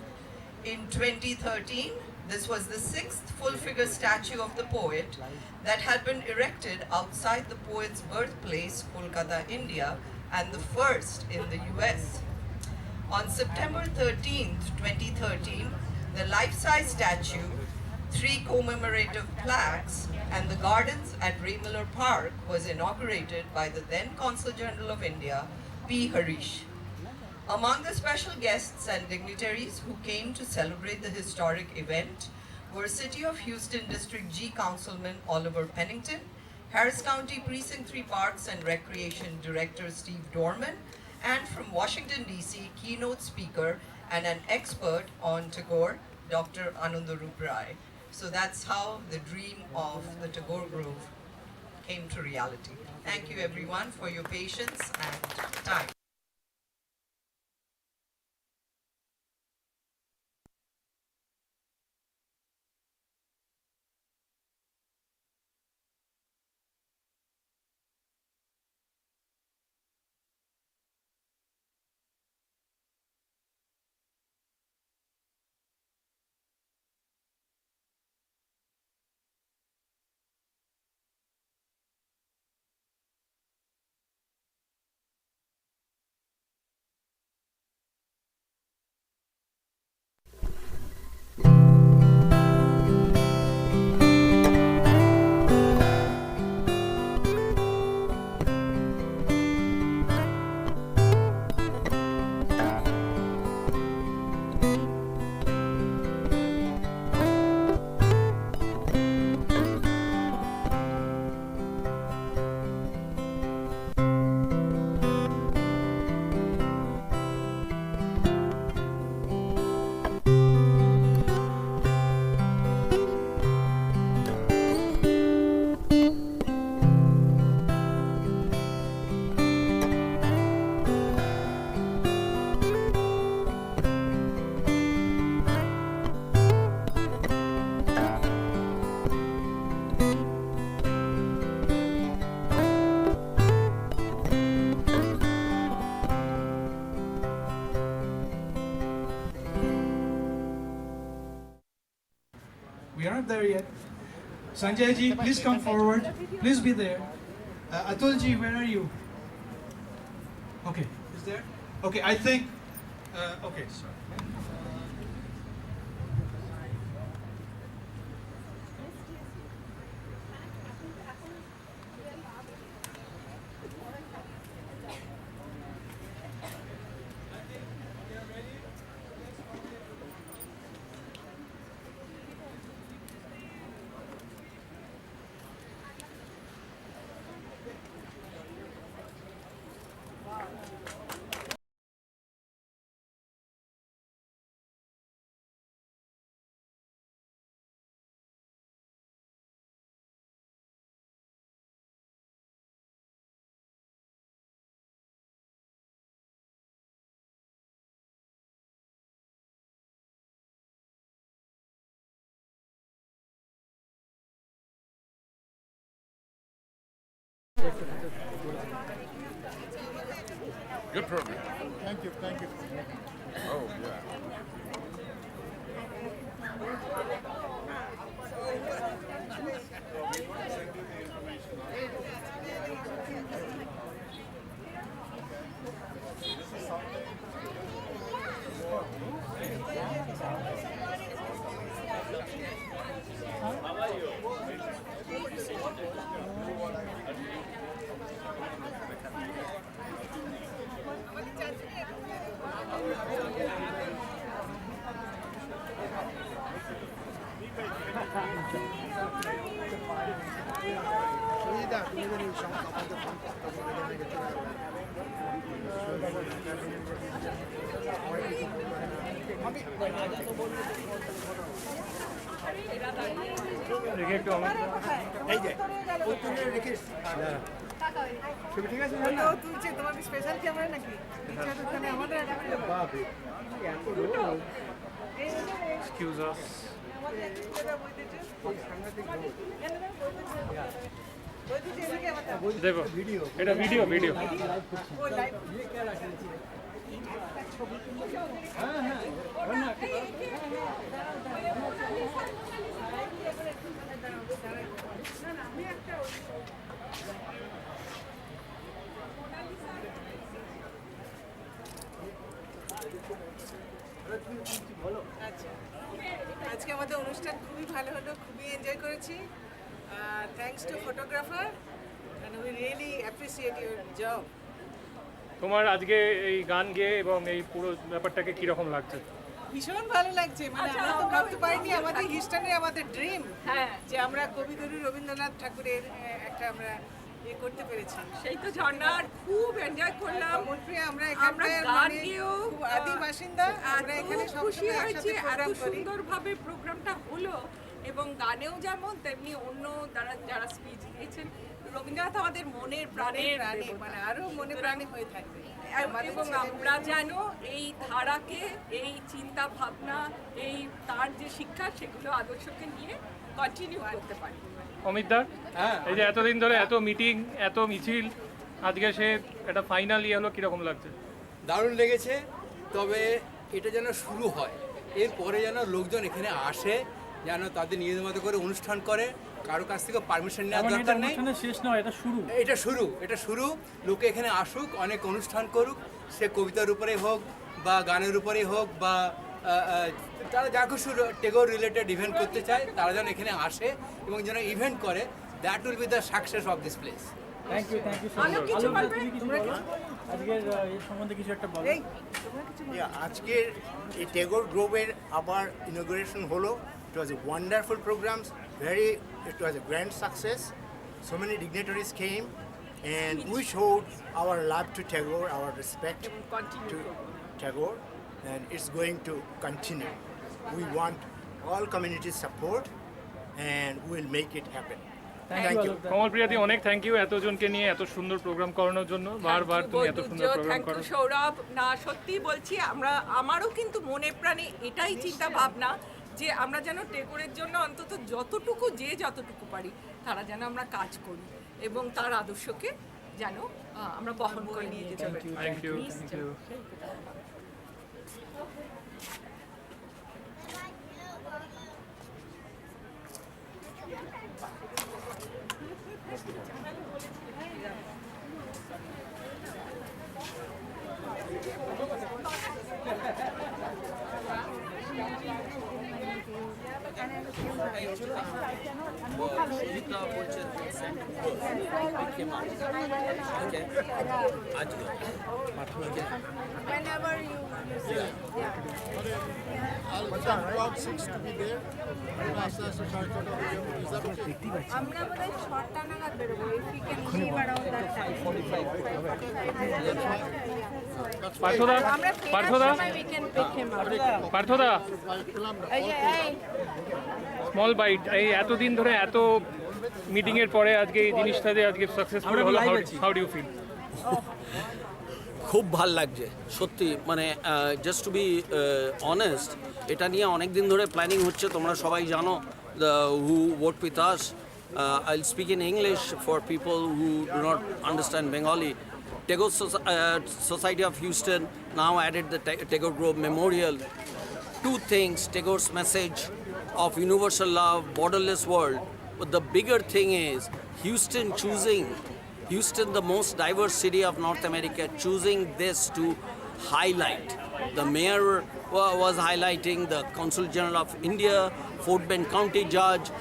In 2013, this was the 6th full-figure statue of the poet that had been erected outside the poet's birthplace, Kolkata, India, and the first in the US. On September 13th, 2013, the life-size statue, 3 commemorative plaques, and the gardens at Miller Park was inaugurated by the then Consul General of India, P. Harish. Among the special guests and dignitaries who came to celebrate the historic event were City of Houston District G Councilman Oliver Pennington, Harris County Precinct 3 Parks and Recreation Director Steve Dorman, and from Washington, D.C., keynote speaker and an expert on Tagore, Dr. Anandarup Rai. So that's how the dream of the Tagore Grove came to reality. Thank you everyone for your patience and time. We aren't there yet. Sanjay ji, please come forward. Please be there. Atul ji, where are you? Okay, is there? Okay, I think, okay, sorry. Good program. Thank you. Oh, yeah. Excuse us. দেখো এটা video আজকে আমাদের অনুষ্ঠান খুবই ভালো হলো, খুবই enjoy করেছি। Thanks to photographer and we really appreciate your job. তোমার আজকে এই গান গেয়ে এবং এই পুরো ব্যাপারটাকে কি রকম লাগছে? ভীষণ ভালো লাগছে, মানে আমরা তো ভাবতে পারিনি আমাদের হিস্টনে আমাদের ড্রিম যে আমরা কবিগুরু রবীন্দ্রনাথ ঠাকুরের একটা আমরা করতে পেরেছি। সেই তো ঝর্ণার খুব এনজয় করলাম। আমরা এখানকার গান গেয়েও আদি বাসিন্দা, আমরা এখানে সব খুশি হয়েছি এত করি। সুন্দরভাবে প্রোগ্রামটা হলো এবং গানেও যেমন তেমনি অন্য যারা স্পিচ দিয়েছেন। রবীন্দ্রনাথ আমাদের মনের প্রাণের মানে আরো মনে প্রাণে হয়ে থাকবে এবং আমরা যেন এই ধারাকে, এই চিন্তা ভাবনা, এই তার যে শিক্ষা সেগুলো আদর্শকে নিয়ে কন্টিনিউ করতে পারি। অমিতদা, এই যে এতদিন ধরে এত মিটিং, এত মিছিল, আজকে সে একটা ফাইনাল ইয়ে হলো, কীরকম লাগছে? দারুণ লেগেছে, তবে এটা যেন শুরু হয়, এরপরে যেন লোকজন এখানে আসে, যেন তাদের নিজেদের মতো করে অনুষ্ঠান করে, কারো কাছ থেকে পারমিশন নেওয়ার দরকার নেই। শেষ নয়, এটা শুরু। লোকে এখানে আসুক, অনেক অনুষ্ঠান করুক, সে কবিতার উপরে হোক বা গানের উপরেই হোক বা তারা যা কিছু টেগোর রিলেটেড ইভেন্ট করতে চায় তারা যেন এখানে আসে এবং যেন ইভেন্ট করে। That will be the success of this place. Thank you আজকের এই সম্বন্ধে কিছু একটা বলো। আজকের এই টেগোর গ্রোভের আবার ইনগ্রেশন হলো। It was a wonderful program. It was a grand success. So many dignitaries came, and we showed our love to Tagore, our respect to Tagore, and it's going to continue. We want all communities' support, and we'll make it happen. Thank you. কমলপ্রিয়াদি, অনেক thank you এতজনকে নিয়ে এত সুন্দর programme করানোর জন্য। বারবার তুমি এত সুন্দর প্রোগ্রাম করো। সৌরভ, না সত্যি বলছি, আমারও কিন্তু মনে প্রাণে এটাই চিন্তা ভাবনা যে আমরা যেন টেগোরের জন্য অন্তত যতটুকু পারি তারা যেন আমরা কাজ করি এবং তার আদর্শকে যেন আমরা বহন করে নিয়ে যেতে পারি। Thank you. Whenever you আমরা বোধহয় 6টা নাগাদ বেরোবো। পার্থদা, স্মল বাইট, এই এতদিন ধরে এত মিটিং এর পরে আজকে এই জিনিসটাতে আজকে সাকসেসফুল হলো, হাউ ডু ইউ ফিল? খুব ভাল লাগছে সত্যি, মানে জাস্ট টু বি অনেস্ট, এটা নিয়ে অনেক দিন ধরে প্ল্যানিং হচ্ছে, তোমরা সবাই জানো, who work with us. I'll speak in English for people who do not understand Bengali. Tagore Society of Houston now added the Tagore Grove Memorial. Two things, Tagore's message of universal love, borderless world. But the bigger thing is Houston, the most diverse city of North America, choosing this to highlight. The mayor was highlighting, the Consul General of India, Fort Bend County Judge,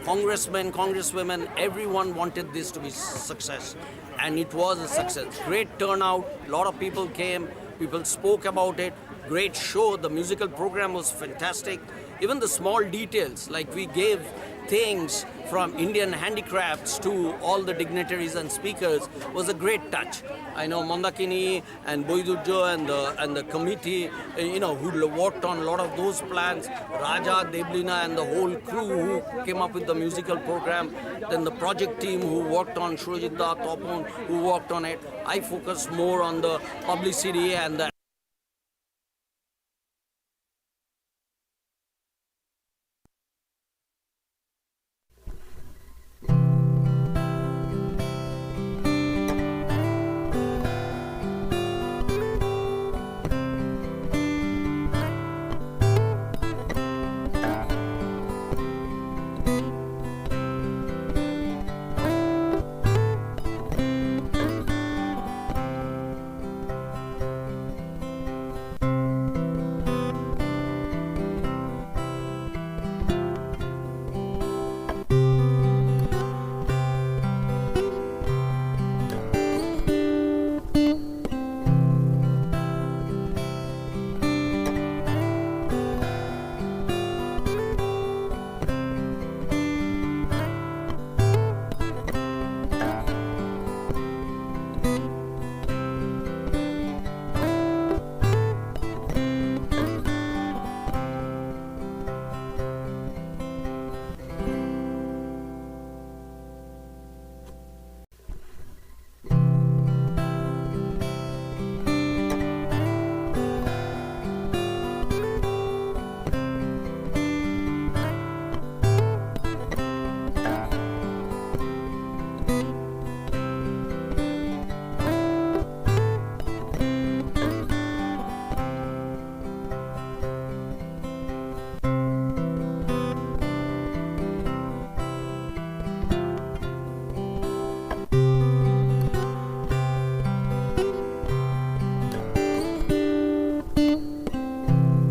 congressmen, congresswomen, everyone wanted this to be success. And it was a success. Great turnout, a lot of people came, people spoke about it, great show, the musical program was fantastic. Even the small details, like we gave things from Indian handicrafts to all the dignitaries and speakers, was a great touch. I know Mandakini and Boidurjo and the committee, who worked on a lot of those plans, Raja, Deblina and the whole crew who came up with the musical program, then the project team who worked on Shurajita, Topon, who worked on it. I focused more on the publicity and the